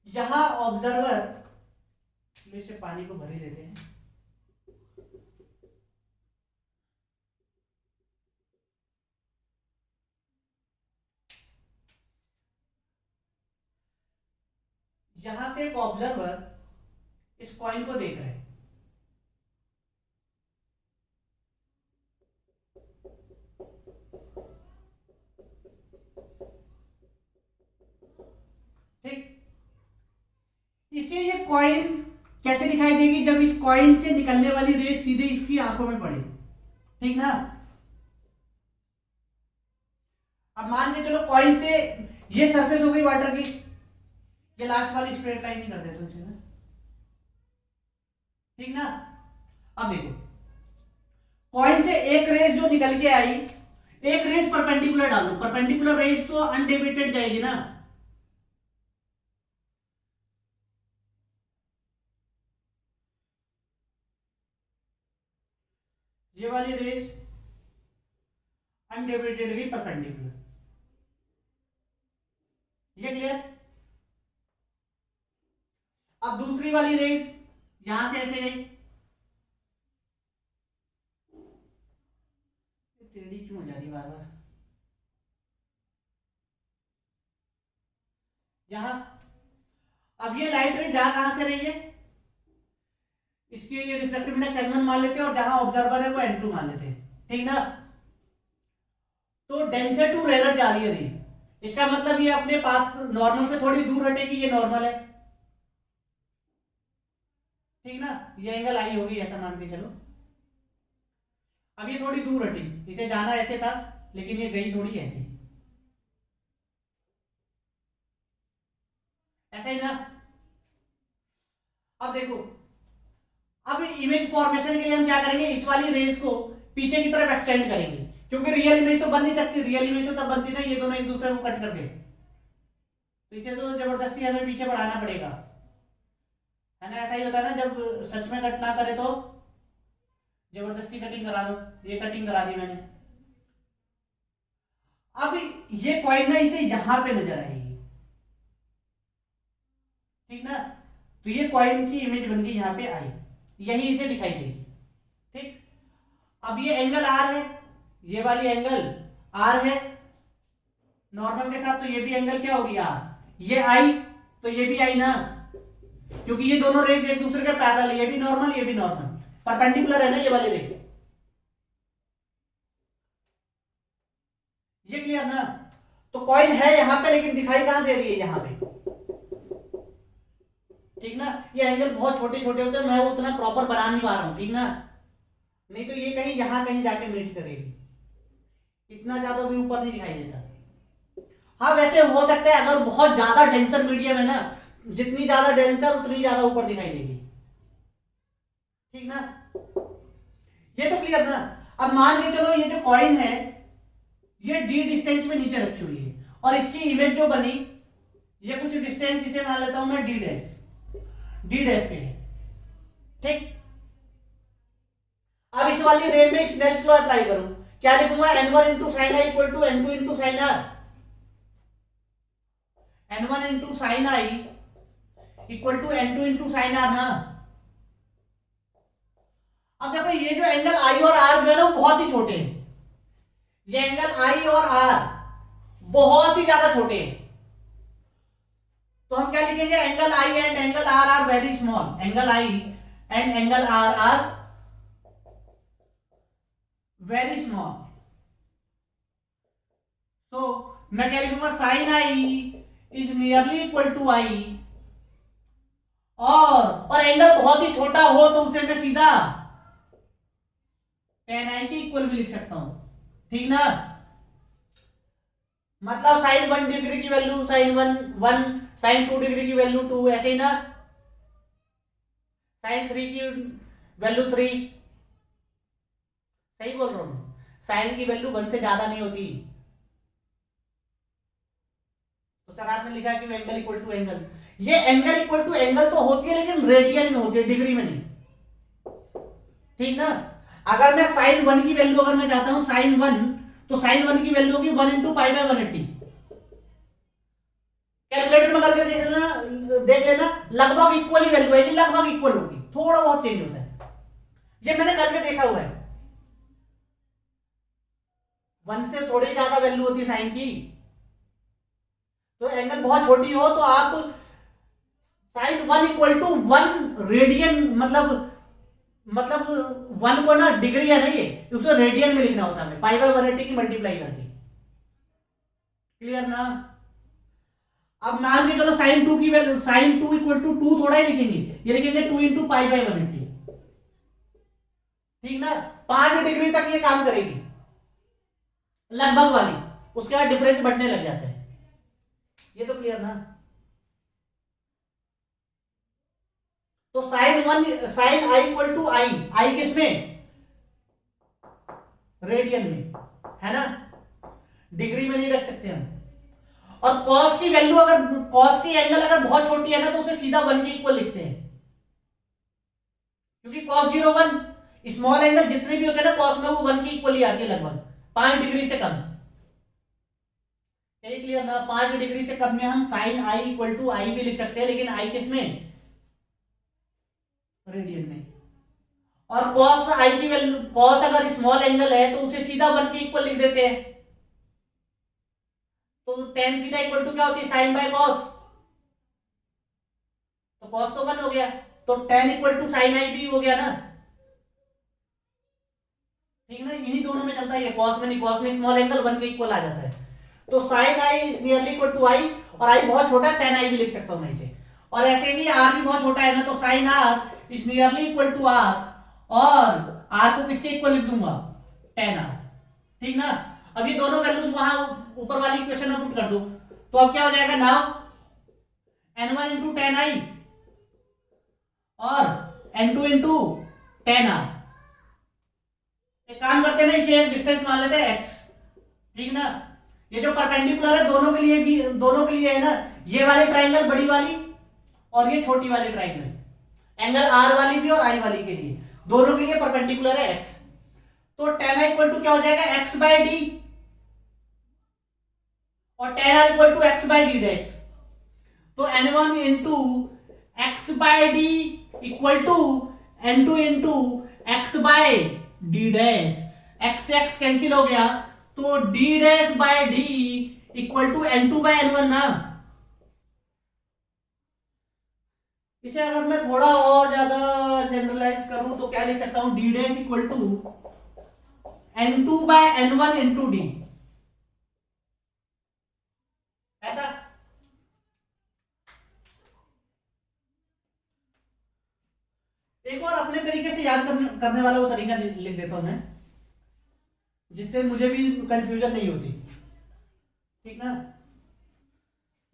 यहां ऑब्जर्वर में से पानी को भरे लेते हैं, यहां से एक ऑब्जर्वर इस कॉइन को देख रहे हैं, ठीक। इसे ये कॉइन कैसे दिखाई देगी? जब इस कॉइन से निकलने वाली रेस सीधे इसकी आंखों में पड़े, ठीक ना? अब मान के चलो कॉइन से ये सरफेस हो गई वाटर की, ये लास्ट वाली स्ट्रेट लाइन ही कर देते हैं ना, ठीक ना? अब देखो कॉइन से एक रेस जो निकल के आई, एक रेस परपेंडिकुलर डालो, परपेंडिकुलर रेस तो अनडेविएटेड जाएगी ना, ये वाली रेस अनडिवाइडेडली परपेंडिकुलर। ये क्लियर? अब दूसरी वाली रेस यहां से ऐसे गई, टेढ़ी क्यों हो जा रही बार बार? यहां, अब ये लाइट रे जा कहां से रही है? इसकी ये रिफ्लेक्टिव इंडेक्स n1 मान लेते हैं और जहां ऑब्जर्वर है वो n2 मान लेते हैं, ठीक ना? तो डेंसर टू रेयर जा रही है रे, इसका मतलब ये अपने पाथ नॉर्मल से थोड़ी दूर हटेगी, ये नॉर्मल है, ठीक ना? ये एंगल आई होगी ऐसा मान के चलो। अब ये थोड़ी दूर हटी, इसे जाना ऐसे था लेकिन ये गई थोड़ी ऐसे, ऐसा ही ना? अब देखो, अब इमेज फॉर्मेशन के लिए हम क्या करेंगे, इस वाली रेस को पीछे की तरफ एक्सटेंड करेंगे, क्योंकि रियल इमेज तो बन नहीं सकती, रियल इमेज तो तब बनती ना ये दोनों एक दूसरे को कट कर दे, पीछे तो जबरदस्ती हमें पीछे बढ़ाना पड़ेगा, है ना? ऐसा ही होता है ना, जब सच में कट ना करे तो जबरदस्ती कटिंग करा दो, ये कटिंग करा दी मैंने। अब ये कॉइन ना इसे यहां पे नजर आएगी, ठीक ना? तो ये कॉइन की इमेज बन के यहां पे आई, यही इसे दिखाई देगी, ठीक? अब ये एंगल आर है, ये वाली एंगल आर है नॉर्मल के साथ, तो ये भी एंगल क्या होगी आर, ये आई तो ये भी आई ना, क्योंकि ये दोनों रेज एक दूसरे के पैरेलल, ये भी नॉर्मल ये भी नॉर्मल, परपेंडिकुलर है ना ये वाली रे। ये क्लियर ना? तो कॉइन है यहां पे लेकिन दिखाई कहां दे रही है, यहां पे, ठीक ना? ये एंगल बहुत छोटे छोटे होते हैं, मैं वो उतना प्रॉपर बना नहीं पा रहा हूं, ठीक ना? नहीं तो ये कहीं यहां कहीं जाके मीट करेगी, इतना ज्यादा भी ऊपर नहीं दिखाई देता। हाँ वैसे हो सकता है अगर बहुत ज्यादा डेंसर मीडियम है ना, जितनी ज्यादा डेंसर उतनी ज्यादा ऊपर दिखाई देगी, ठीक ना? ये तो क्लियर ना? अब मान के चलो ये जो कॉइन है ये डी डिस्टेंस में नीचे रखी हुई है और इसकी इमेज जो बनी ये कुछ डिस्टेंस इसे मान लेता हूं मैं डी डैश, डी डैश पे है, ठीक? अब इस वाली रे में स्नेल्स लॉ अप्लाई करूं, क्या लिखूंगा, n1 into sine I equal to n2 into sine R, n1 into sine I equal to n2 into sine R ना? अब देखो ये जो एंगल आई और आर जो है ना वो बहुत ही छोटे हैं, ये एंगल आई और आर बहुत ही ज्यादा छोटे हैं, तो हम क्या लिखेंगे, angle I and angle R are very small, angle I and angle R are very small. तो मैं क्या लिखूंगा, sine I is nearly equal to I, और एंगल बहुत ही छोटा हो तो उसे मैं सीधा टेन आई के इक्वल भी लिख सकता हूं, ठीक ना? मतलब साइन 1 डिग्री की वैल्यू साइन 1 साइन 2 डिग्री की वैल्यू 2, ऐसे ही ना? साइन 3 की वैल्यू 3, सही बोल रहा हूं? साइन की वैल्यू 1 से ज्यादा नहीं होती, तो सर आपने लिखा कि एंगल इक्वल टू एंगल, ये एंगल इक्वल टू एंगल तो होती है लेकिन रेडियन में होती है, डिग्री में नहीं, ठीक ना? अगर मैं साइन 1 की वैल्यू अगर मैं जाता हूं साइन 1, तो साइन 1 की वैल्यू होगी 1 इंटू पाई बाय 180, कैलकुलेटर में करके देख लेना लगभग इक्वल ही वैल्यू है, लगभग इक्वल होगी, थोड़ा बहुत चेंज होता है, ये मैंने करके देखा हुआ है, 1 से थोड़ी ज्यादा वैल्यू होती है साइन की, तो एंगल बहुत छोटी हो तो आप साइन 1 इक्वल टू 1 रेडियन, मतलब 1 को ना डिग्री है ना ये, उसको रेडियन में लिखना होता है, पाई बाय 180 की मल्टीप्लाई करके, क्लियर ना? अब मान के चलो साइन 2 की वैल्यू, साइन 2 इक्वल टू 2 थोड़ा ही लिखेंगे, ये लिखेंगे 2 इंटू पाई बाय 180, ठीक ना? 5 डिग्री तक ये काम करेगी लगभग वाली, उसके बाद डिफरेंस बढ़ने लग जाता है, ये तो क्लियर ना? तो साइन आई इक्वल टू आई किसमें, रेडियन में, है ना? डिग्री में नहीं रख सकते हम। और कॉस की वैल्यू अगर, कॉस की एंगल अगर बहुत छोटी है ना तो उसे सीधा 1 के इक्वल लिखते हैं, क्योंकि कॉस 0 1 स्मॉल एंगल जितने भी होते हैं ना कॉस में वो 1 के इक्वल ही आती है लगभग, 5 डिग्री से कम। यही क्लियर ना? 5 डिग्री से कम में हम साइन आई इक्वल टू आई भी लिख सकते हैं, लेकिन आई किस में? रेडियन में। और कॉस आई की वैल्यू, कॉस अगर स्मॉल एंगल है तो उसे सीधा 1 के इक्वल लिख देते हैं। तो टेन थीटा इक्वल टू क्या होती है? Sine by cos. तो कॉस तो 1 हो गया, तो tan equal to sine I भी हो गया ना। ठीक ना? इन्हीं दोनों में चलता है, कॉस में नहीं, कॉस में स्मॉल एंगल 1 के इक्वल आ जाता है। तो sine I is nearly equal to I, और आई बहुत छोटा है, टेन आई भी लिख सकता हूं मैं इसे। और ऐसे ही आर भी बहुत छोटा है ना, तो sine R is nearly equal to R, और आर को किसके इक्वल लिख दूंगा? Tan R. ठीक ना? अब ये दोनों वैल्यूज वहां ऊपर वाली इक्वेशन में पुट कर दो, तो अब क्या हो जाएगा? Now n1 into ten I और n2 इंटू टेन आर। एक काम करते ना, इसे एक डिस्टेंस मान लेते हैं x। ठीक ना? ये जो परपेंडिकुलर है दोनों के लिए भी, दोनों के लिए है ना, ये वाली ट्राइंगल बड़ी वाली और ये छोटी वाली ट्राइंगल, एंगल आर वाली भी और आई वाली के लिए, दोनों के लिए परपेंडिकुलर है x। तो टेन आई इक्वल टू क्या हो जाएगा? x बाय डी, और tan R equal to x by D dash. तो n1 into X by D equal to n2 into X by D dash. x x cancel हो गया, तो d dash by D equal to n2 by n1 ना। इसे अगर मैं थोड़ा और ज्यादा जनरलाइज करूं तो क्या लिख सकता हूं? d dash equal to n2 by n1 into D. ऐसा एक और अपने तरीके से याद करने वाला वो तरीका लिख देता हूं मैं, जिससे मुझे भी कंफ्यूजन नहीं होती। ठीक ना?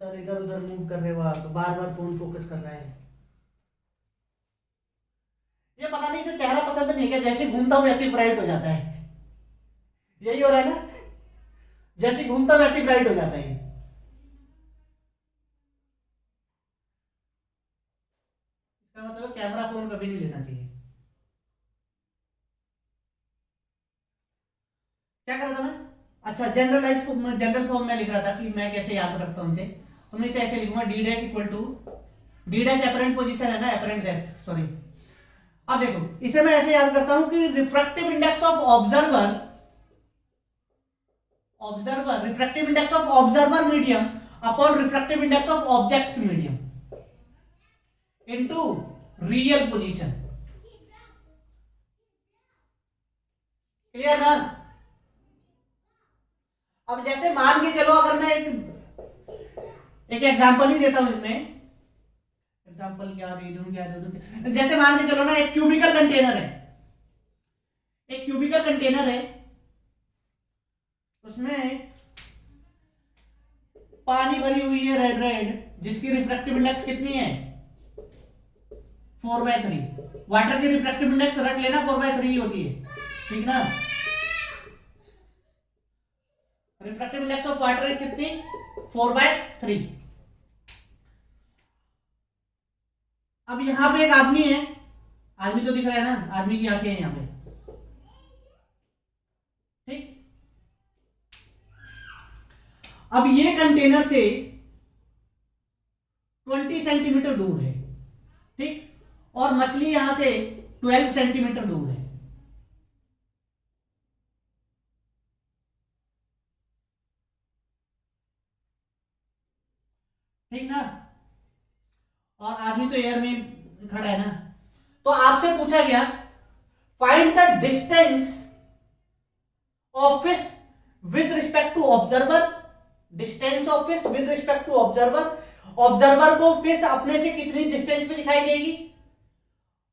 सर इधर उधर मूव कर रहे हो आप, बार बार फोन फोकस कर रहा है, ये पता नहीं इसे चेहरा पसंद नहीं क्या? जैसे घूमता हूं वैसे ब्राइट हो जाता है। यही हो रहा है ना? जैसे घूमता वैसे ब्राइट हो जाता है। इसका मतलब कैमरा फोन कभी नहीं लेना चाहिए। क्या कर रहा था मैं? अच्छा, जनरल फॉर्म में लिख रहा था कि मैं कैसे याद रखता हूं इसे। तो मैं इसे ऐसे लिखूंगा, D dash equal to, D dash apparent position है ना, एपरेंट डेप्थ, सॉरी। अब देखो, इसे मैं ऐसे याद करता हूं कि refractive index of observer, refractive index of observer medium upon refractive index of objects medium into real position. Clear ना? अब जैसे मान के चलो, अगर मैं एक एग्जांपल ही देता हूं इसमें, एग्जांपल क्या दे दूं? जैसे मान के चलो ना, एक क्यूबिकल कंटेनर है, एक क्यूबिकल कंटेनर है, उसमें पानी भरी हुई है रेड रेड, जिसकी रिफ्रैक्टिव इंडेक्स कितनी है? 4/3। वाटर की रिफ्रैक्टिव इंडेक्स रख लेना 4/3 होती है। ठीक ना? रिफ्रैक्टिव इंडेक्स ऑफ वाटर कितनी? 4/3। अब यहां पे एक आदमी है, आदमी तो दिख रहा है ना, आदमी की आंखें हैं यहां पे। ठीक? अब ये कंटेनर से 20 सेंटीमीटर दूर है। ठीक? और मछली यहां से 12 सेंटीमीटर दूर है। ठीक ना? और आदमी तो एयर में खड़ा है ना। तो आपसे पूछा गया, find the distance of fish with respect to observer, distance of fish with respect to observer, observer को फिश अपने से कितनी डिस्टेंस पे दिखाई देगी।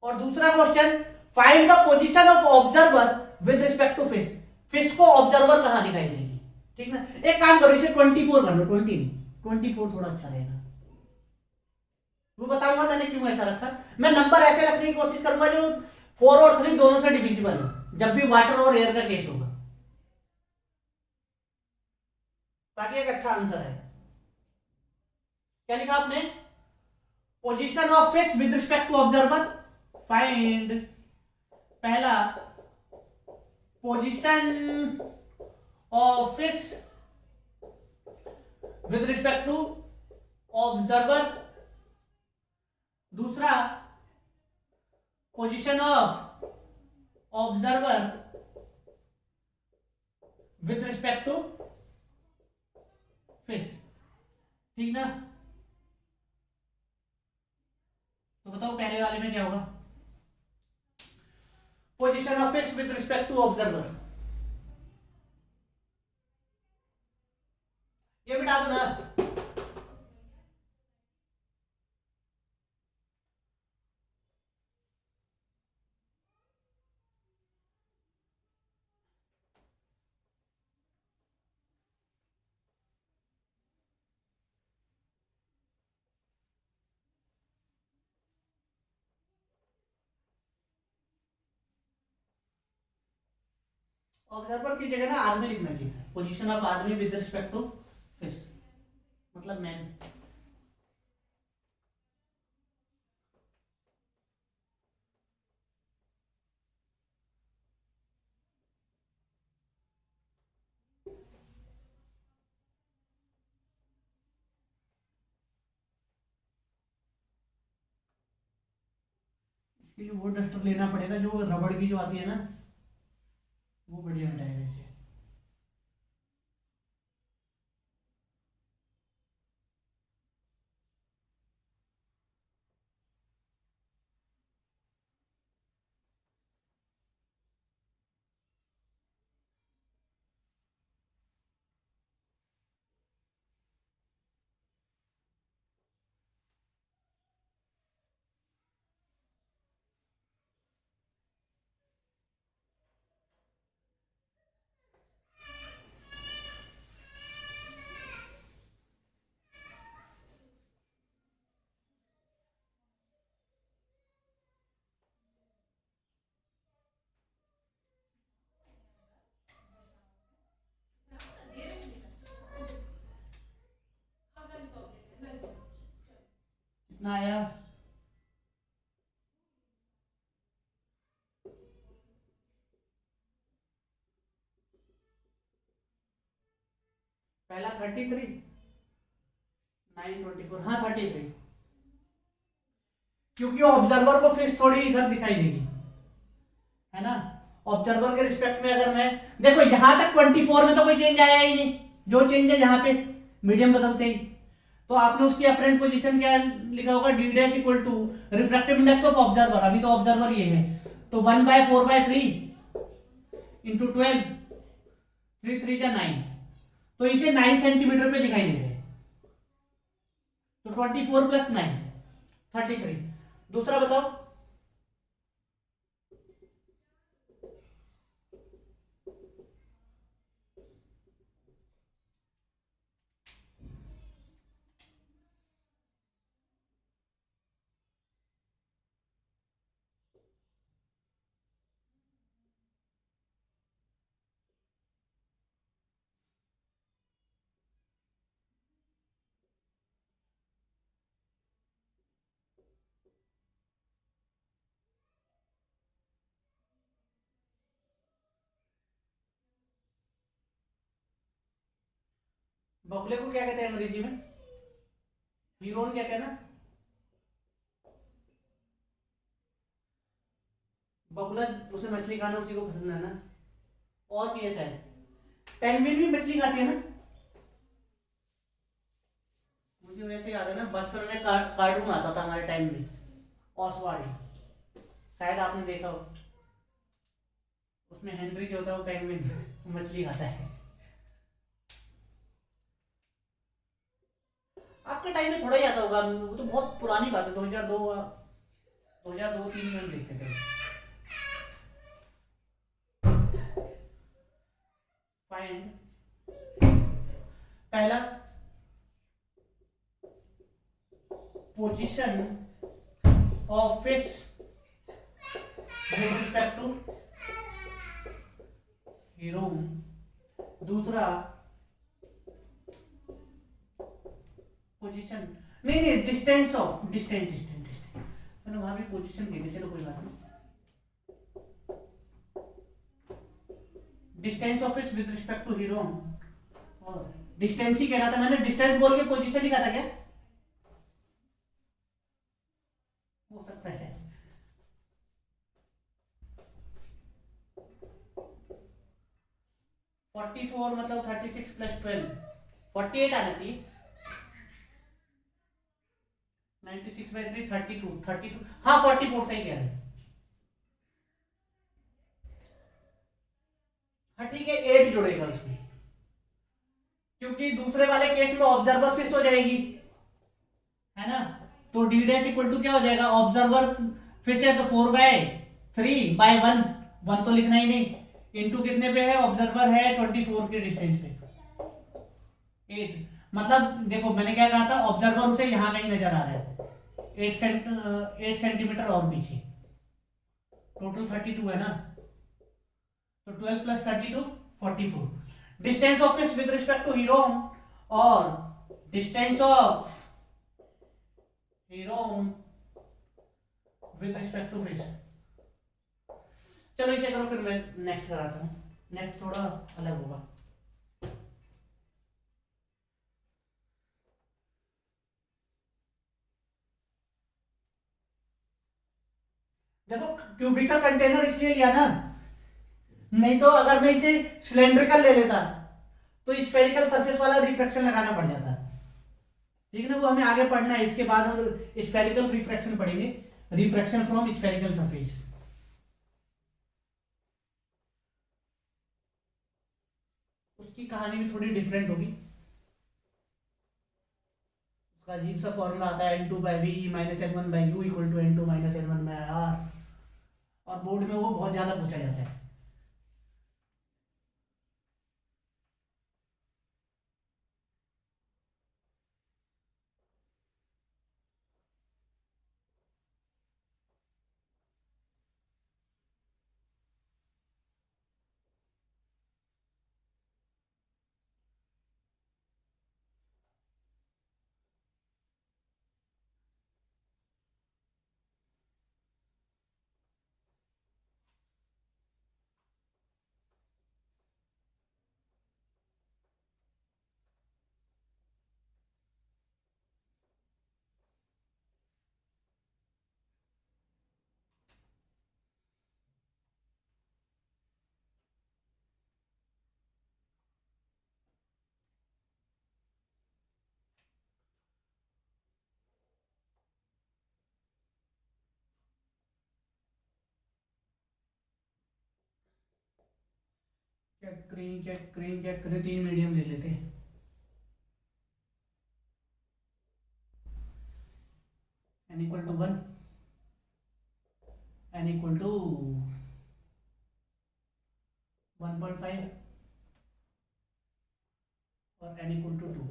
और दूसरा question, find the position of observer with respect to fish, fish को ऑब्जर्वर कहां दिखाई देगी। ठीक ना? एक काम करो, इसे 24 कर लो, 20 नहीं, 24 थोड़ा अच्छा रहेगा। वो बताऊंगा मैंने क्यों ऐसा रखा। मैं नंबर ऐसे रखने की कोशिश करूंगा जो 4 और 3 दोनों से डिविजिबल हो, जब भी वाटर और एयर का केस होगा, ताकि एक अच्छा आंसर है। क्या लिखा आपने? Position of fish with respect to observer, find, पहला position of fish with respect to observer, दूसरा position of observer with respect to fish, ठीक ना। तो बताओ पहले वाले में क्या होगा, position of fish with respect to observer, ये मिटा दो ना। ऑब्जर्वर की जगह ना आदमी लिखना चाहिए, पोजीशन ऑफ आदमी विद रिस्पेक्ट टू फिश, मतलब मैन। इसके लिए वो डस्टर लेना पड़ेगा जो रबड़ की जो आती है ना, वो बढ़िया हटाएगा इसे। कितना आया, पहला 33, 924, हाँ 33, क्योंकि ऑब्जर्वर को फिश थोड़ी इधर दिखाई देगी, है ना। ऑब्जर्वर के रिस्पेक्ट में अगर मैं देखो यहां तक 24 में तो कोई चेंज आया ही नहीं, जो चेंज है यहाँ पे मीडियम बदलते ही, तो आपने उसकी अपरेंट पोजीशन क्या लिखा होगा, D dash equal to refractive index of observer, अभी तो ऑब्जर्वर ये है, तो 1/4/3 इंटू 12, 3 3 जा 9, तो इसे 9 सेंटीमीटर पे दिखाई दे रहे हैं, तो 24 + 9 33। दूसरा बताओ, बगुले को क्या कहते हैं अंग्रेजी में, हीरोन कहते हैं ना। बगुला उसे मछली खाना उसी को पसंद है ना, और भी ऐसा है, पेंगुइन भी मछली खाती है ना। मुझे वैसे याद है ना, बचपन में कार्टून आता था हमारे टाइम में, ऑसवाल्ड, शायद आपने देखा हो, उसमें हेनरी जो होता है वो पेंगुइन मछली खाता है। आपके टाइम में थोड़ा ही आता होगा, वो तो बहुत पुरानी बात है, 2002 2002-3 में हम देखते थे। फाइंड पहला position of fish with respect to heron, दूसरा पोजीशन, नहीं डिस्टेंस ऑफ डिस्टेंस, मैंने वहां भी पोजीशन की थी, चलो कोई बात नहीं, distance of fish with respect to hero, और डिस्टेंस ही कह रहा था मैंने, डिस्टेंस बोल के पोजीशन लिखा था क्या? हो सकता है। फोर्टी फोर मतलब 36 प्लस 12, 48 आना चाहिए। 96/3 32, हाँ 44 सही कह रहे हैं। हाँ ठीक है, 8 जुड़ेगा उसमें, क्योंकि दूसरे वाले केस में ऑब्जर्वर फिक्स हो जाएगी, है ना। तो डी डैश इक्वल टू क्या हो जाएगा, ऑब्जर्वर फिक्स है तो 4/3/1, 1 तो लिखना ही नहीं, इंटू कितने पे है, ऑब्जर्वर है 24 के डिस्टेंस पे, 8। मतलब देखो मैंने क्या कहा था, ऑब्जर्वर उसे यहां कहीं नजर आ रहा है, 8 सेंटीमीटर और पीछे, टोटल 32 है ना, तो 12 plus 32 44। Distance of fish with respect to hero, और distance of hero with respect to fish. चलो इसे करो, फिर मैं नेक्स्ट कराता हूँ, नेक्स्ट थोड़ा अलग होगा। देखो क्यूबिकल कंटेनर इसलिए लिया ना, नहीं तो अगर मैं इसे सिलेंड्रिकल ले लेता तो स्फेरिकल सरफेस वाला रिफ्रैक्शन लगाना पड़ जाता, ठीक है ना, वो हमें आगे पढ़ना है, इसके बाद हम स्फेरिकल रिफ्रैक्शन पढ़ेंगे, रिफ्रैक्शन फ्रॉम स्फेरिकल सरफेस। उसकी कहानी भी थोड़ी डिफरेंट होगी, उसका अजीब सा फॉर्मूला आता है N2/B minus N1/U equal to N2 minus N1/R, और बोर्ड में वो बहुत ज्यादा पूछा जाता है। चेक करें, 3 मीडियम ले लेते हैं। n equal to 1, n equal to 1.5 और n equal to 2।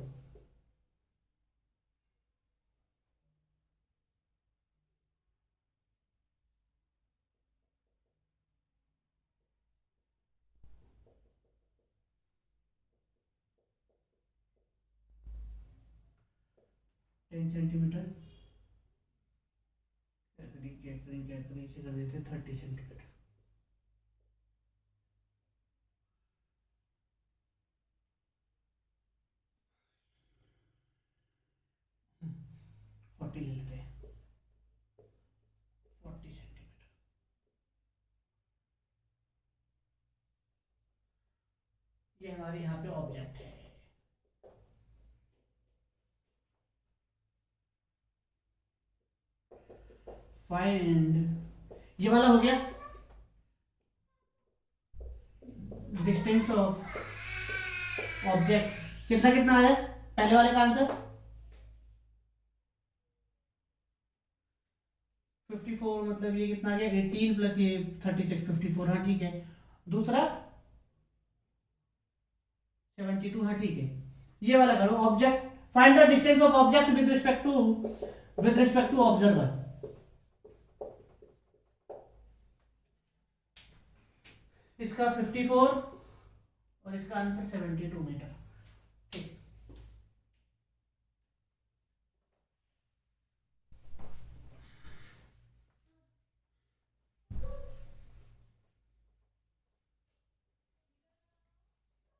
Ten centimetre, इसे कर देते 30 सेंटीमीटर। फोर्टी ले लेते हैं, 40 सेंटीमीटर। ये हमारे यहाँ पे ऑब्जेक्ट है। फाइंड, ये वाला हो गया, डिस्टेंस ऑफ ऑब्जेक्ट कितना कितना आया पहले वाले का आंसर, 54, मतलब ये कितना आ गया 18 प्लस ये 36, 54, हाँ ठीक है। दूसरा 72, हाँ ठीक है। ये वाला करो, object, find the distance of object with respect to observer. इसका 54 और इसका आंसर 72 मीटर, ठीक।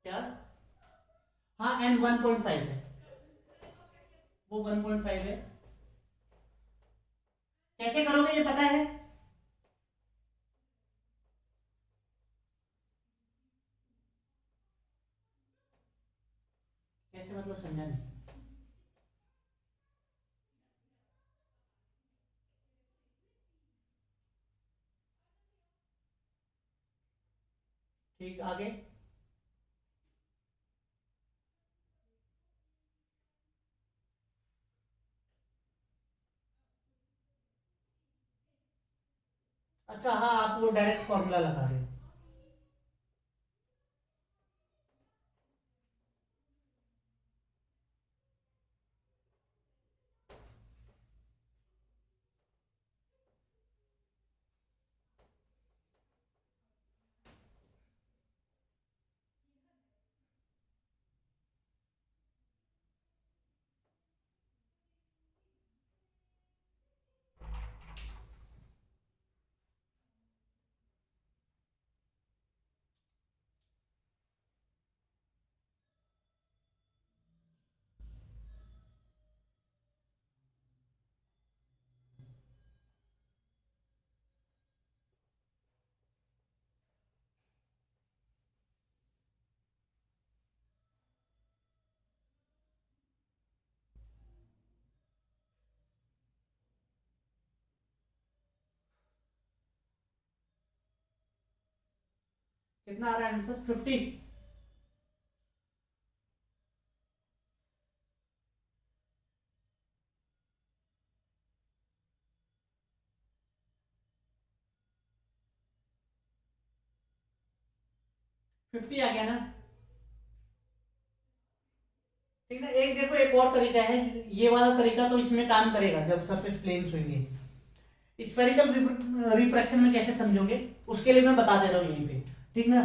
क्या? हाँ, एन 1.5 है, वो 1.5 है। कैसे करोगे ये पता है? कैसे मतलब, समझा नहीं। ठीक, आगे। अच्छा, हाँ, आप वो डायरेक्ट फॉर्मूला लगा रहे हो। कितना आ रहा है आंसर? 50। 50 आ गया ना? ठीक है, एक देखो, एक और तरीका है। ये वाला तरीका तो इसमें काम करेगा जब सरफेस प्लेन होंगे। स्फेरिकल रिफ्रैक्शन में कैसे समझोगे, उसके लिए मैं बता दे रहा हूँ यहीं पे। ठीक ना?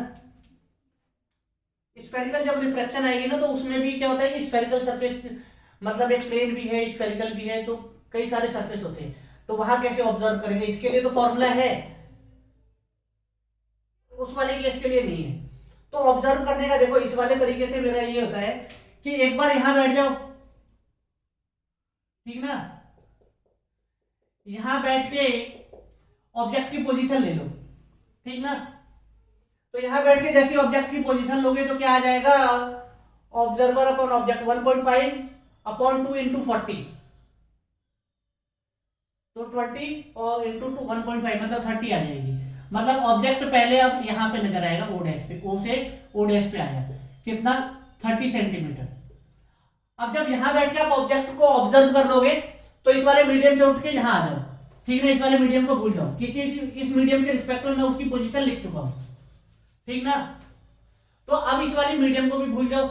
स्फेरिकल जब रिफ्रैक्शन आएगी ना, तो उसमें भी क्या होता है कि स्फेरिकल सरफेस, मतलब एक प्लेन भी है, स्फेरिकल भी है, तो कई सारे सरफेस होते हैं। तो वहां कैसे ऑब्जर्व करेंगे, इसके लिए तो फॉर्मूला है, उस वाले केस के लिए नहीं है। तो ऑब्जर्व करने का देखो, इस वाले तरीके से मेरा ये होता है कि एक बार यहां बैठ जाओ, ठीक ना? यहां बैठ के ऑब्जेक्ट की पोजीशन ले लो, ठीक ना? तो यहां बैठ के जैसे ऑब्जेक्ट की पोजीशन लोगे तो क्या आ जाएगा? Observer upon object 1.5 upon 2 into 40, तो 20 और इंटू 1.5 मतलब 30 आ जाएगी। मतलब ऑब्जेक्ट पहले अब यहां पे नजर आएगा, ओ डैश पे, ओ से ओ डैश पे आया कितना? 30 सेंटीमीटर। अब जब यहां बैठ के आप ऑब्जेक्ट को ऑब्जर्व कर लोगे, तो इस वाले मीडियम से उठ के यहां आ जाओ, ठीक ना? इस वाले मीडियम को भूल जाओ, क्योंकि इस मीडियम के रिस्पेक्ट में मैं उसकी पोजीशन लिख चुका हूं, ठीक ना? तो अब इस वाली मीडियम को भी भूल जाओ।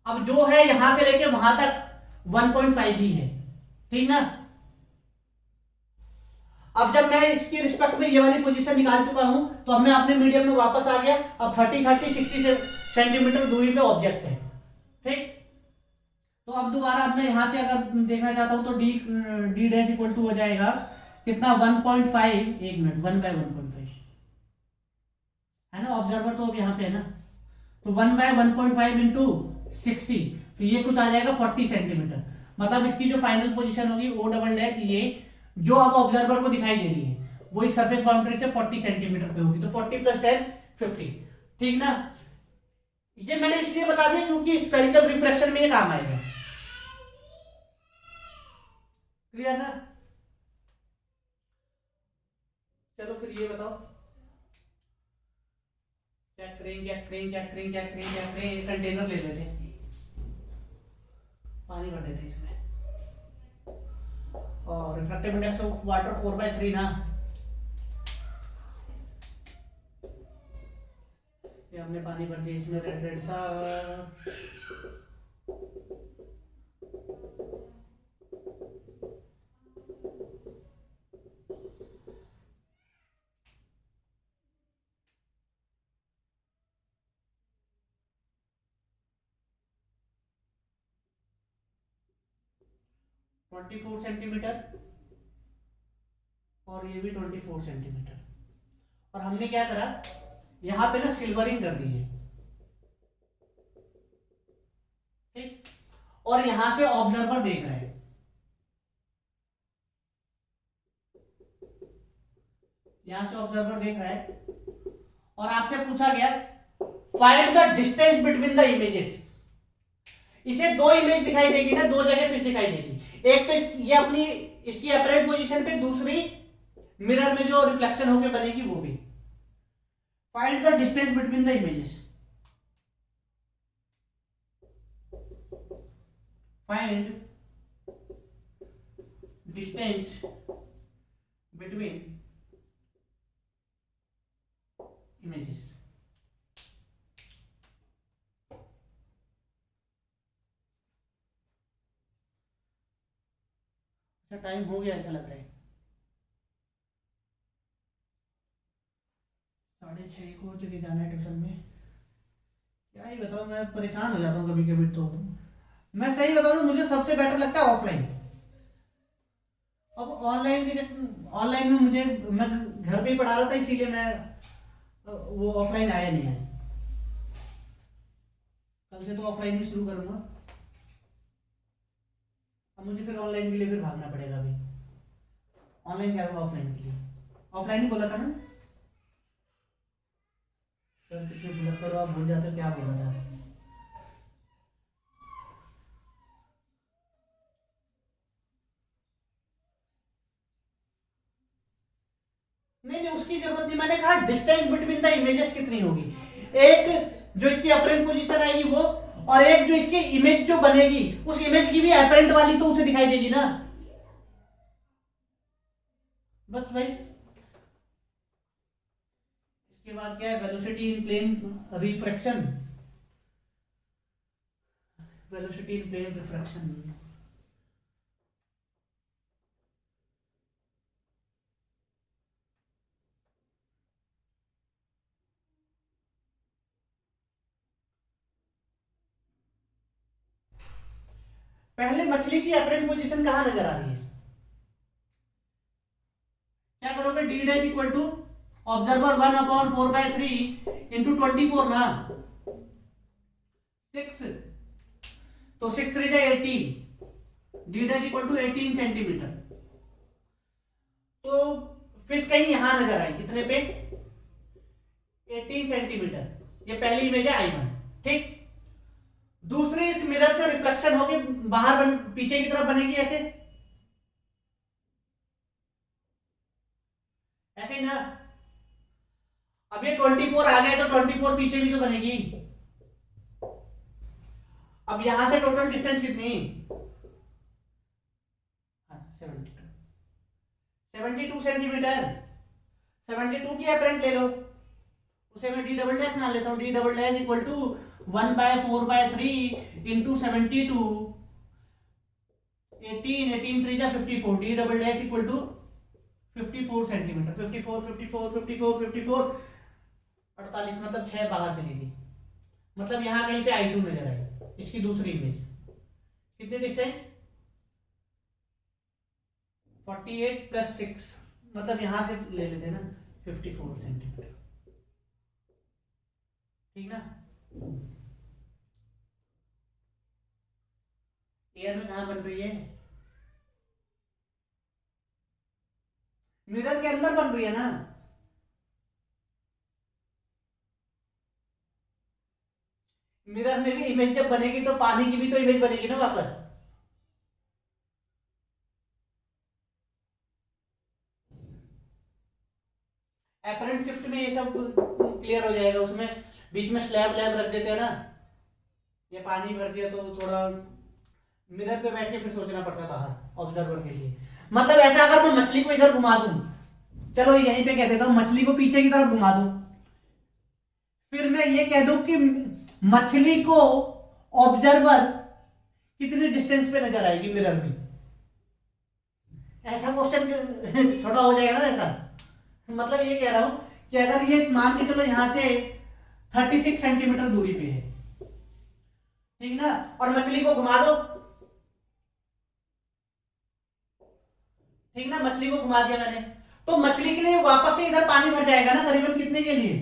अब जो है यहां से लेके वहां तक 1.5 ही है, ठीक ना? अब जब मैं इसकी रिस्पेक्ट में ये वाली पोजीशन निकाल चुका हूं, तो अब मैं अपने मीडियम में वापस आ गया। अब 30 सेंटीमीटर दूरी पे ऑब्जेक्ट है, ठीक? तो अब दोबारा अब मैं यहां से अगर देखना चाहता हूं, तो D D dash equal to हो जाएगा कितना? 1.5, एक मिनट, 1/1.5 है ना? ऑब्जर्वर तो अब यहाँ पे है ना, तो 1/1.5 इंटू 60, तो ये कुछ आ जाएगा 40 सेंटीमीटर। मतलब इसकी जो फाइनल पोजीशन होगी ओ डबल डैश, ये जो अब ऑब्जर्वर को दिखाई दे रही है, वो इस सरफेस बाउंड्री से 40 सेंटीमीटर पे होगी। तो 40 प्लस 10 50, ठीक ना? ये मैंने इसलिए बता दिया क्योंकि स्फेरिकल रिफ्रैक्शन में ये काम आएगा। क्लियर ना? चलो फिर ये बताओ, क्या करें, क्या करें, क्या करें, क्या करें, क्या करें? कंटेनर ले लेते हैं, पानी भर देते हैं इसमें, और रिफ्रैक्टिव इंडेक्स ऑफ वाटर 4/3 ना। ये हमने पानी भर दिया, इसमें रेड रेड था। 24 सेंटीमीटर, और ये भी 24 सेंटीमीटर। और हमने क्या करा, यहाँ पे ना सिल्वरिंग कर दी है, और यहां से ऑब्जर्वर देख रहा है, यहां से ऑब्जर्वर देख रहा है, और आपसे पूछा गया find the distance between the images. इसे दो इमेज दिखाई देगी ना, दो जगह फिश दिखाई देगी, एक तो ये अपनी इसकी अपरेंट पोजीशन पे, दूसरी मिरर में जो रिफ्लेक्शन होके बनेगी वो भी। Find the distance between the images, find distance between images. अच्छा टाइम हो गया ऐसा लग रहा है, 6:30 को जगह जाना है ट्यूशन में। क्या ही बताऊं, मैं परेशान हो जाता हूँ कभी कभी। तो मैं सही बताऊं ना, मुझे सबसे बेटर लगता है ऑफलाइन। अब ऑनलाइन में मुझे, मैं घर पे ही पढ़ा रहा था, इसीलिए मैं वो ऑफलाइन आया नहीं है। कल से तो ऑफलाइन ही शुरू करूंगा। अब मुझे फिर ऑनलाइन के लिए फिर भागना पड़ेगा। अभी ऑनलाइन क्या होगा, ऑफलाइन के लिए ऑफलाइन ही बोला था ना सर। कितने भूल करो, आप भूल जाते हो क्या बोला था। नहीं नहीं, उसकी जरूरत नहीं। मैंने कहा डिस्टेंस बिटवीन द इमेजेस कितनी होगी, एक जो इसकी अपरेंट पोजीशन आएगी वो, और एक जो इसकी इमेज जो बनेगी, उस इमेज की भी अपरेंट वाली तो उसे दिखाई देगी ना। बस भाई, इसके बाद क्या है, velocity in plane refraction, velocity in plane refraction. पहले मछली की अपरेंट पोजीशन कहां नजर आ रही है, क्या करोगे, D dash equal to observer 1/4/3 into 24 ना, 6, तो 6 3 जा 18, D dash equal to 18 centimetre. तो फिश कहीं यहां नजर आई, कितने पे, 18 सेंटीमीटर। ये पहली इमेज है I1, ठीक। दूसरी इस मिरर से रिफ्लेक्शन होके बाहर पीछे की तरफ बनेगी, ऐसे ऐसे ही ना। अब ये 24 आ गए तो 24 पीछे भी तो बनेगी। अब यहां से टोटल डिस्टेंस कितनी, 72 सेंटीमीटर। 72 की अपरेंट ले लो, उसे मैं डी डबल डैश मान लेता हूं, D double dash equal to 1/4/3 into 72, 18 18 3 जा 54, D double dash equal to 54 centimetre. 54 54 54 54 48, मतलब 6 बाहर चली गई। मतलब यहां कहीं पे I2 नजर आई, इसकी दूसरी इमेज। कितनी डिस्टेंस, 48 + 6, मतलब यहां से ले लेते ना 54 सेंटीमीटर, ठीक ना। एयर में कहां बन रही है, मिरर के अंदर बन रही है ना। मिरर में भी इमेज जब बनेगी तो पानी की भी तो इमेज बनेगी ना वापस। एपरेंट शिफ्ट में ये सब क्लियर हो जाएगा। उसमें बीच में स्लैब लैब रख देते हैं ना, ये पानी भर दिया तो थोड़ा मिरर पे बैठ के फिर सोचना पड़ता है बाहर ऑब्जर्वर के लिए। मतलब ऐसा अगर मैं मछली को इधर घुमा दूं, चलो यहीं पे कह देता हूं, मछली को पीछे की तरफ घुमा दूं, फिर मैं ये कह दूं कि मछली को ऑब्जर्वर कितने डिस्टेंस पे नजर आएगी मिरर में, ऐसा क्वेश्चन थोड़ा हो जाएगा ना ऐसा। मतलब ये कह रहा हूं कि अगर ये मान के चलो यहां से 36 सेंटीमीटर दूरी पे है, ठीक ना, और मछली को घुमा दो, ठीक ना, मछली को घुमा दिया मैंने, तो मछली के लिए वापस से इधर पानी भर जाएगा ना, करीबन कितने के लिए,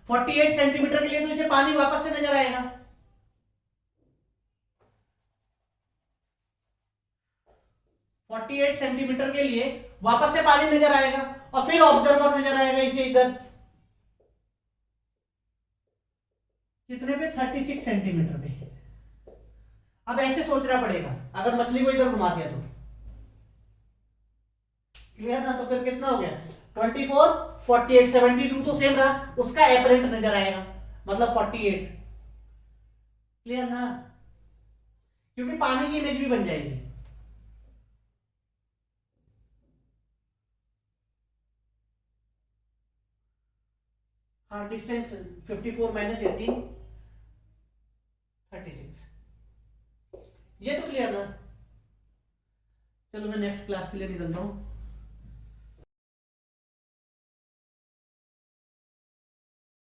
48 सेंटीमीटर के लिए, तो इसे पानी वापस से नजर आएगा। 48 सेंटीमीटर के लिए वापस से पानी नजर आएगा और फिर ऑब्जर्वर नजर आएगा इसे इधर कितने पे 36 सेंटीमीटर पे। अब ऐसे सोचना पड़ेगा अगर मछली को इधर घुमा दिया तो क्लियर ना, तो फिर कितना हो गया 24 48 72 तो सेम रहा, उसका एपरेंट नजर आएगा मतलब 48 क्लियर ना, क्योंकि पानी की इमेज भी बन जाएगी। हाँ डिस्टेंस 54 माइनस 18 36 ये तो क्लियर ना। चलो मैं नेक्स्ट क्लास के लिए निकलता हूँ।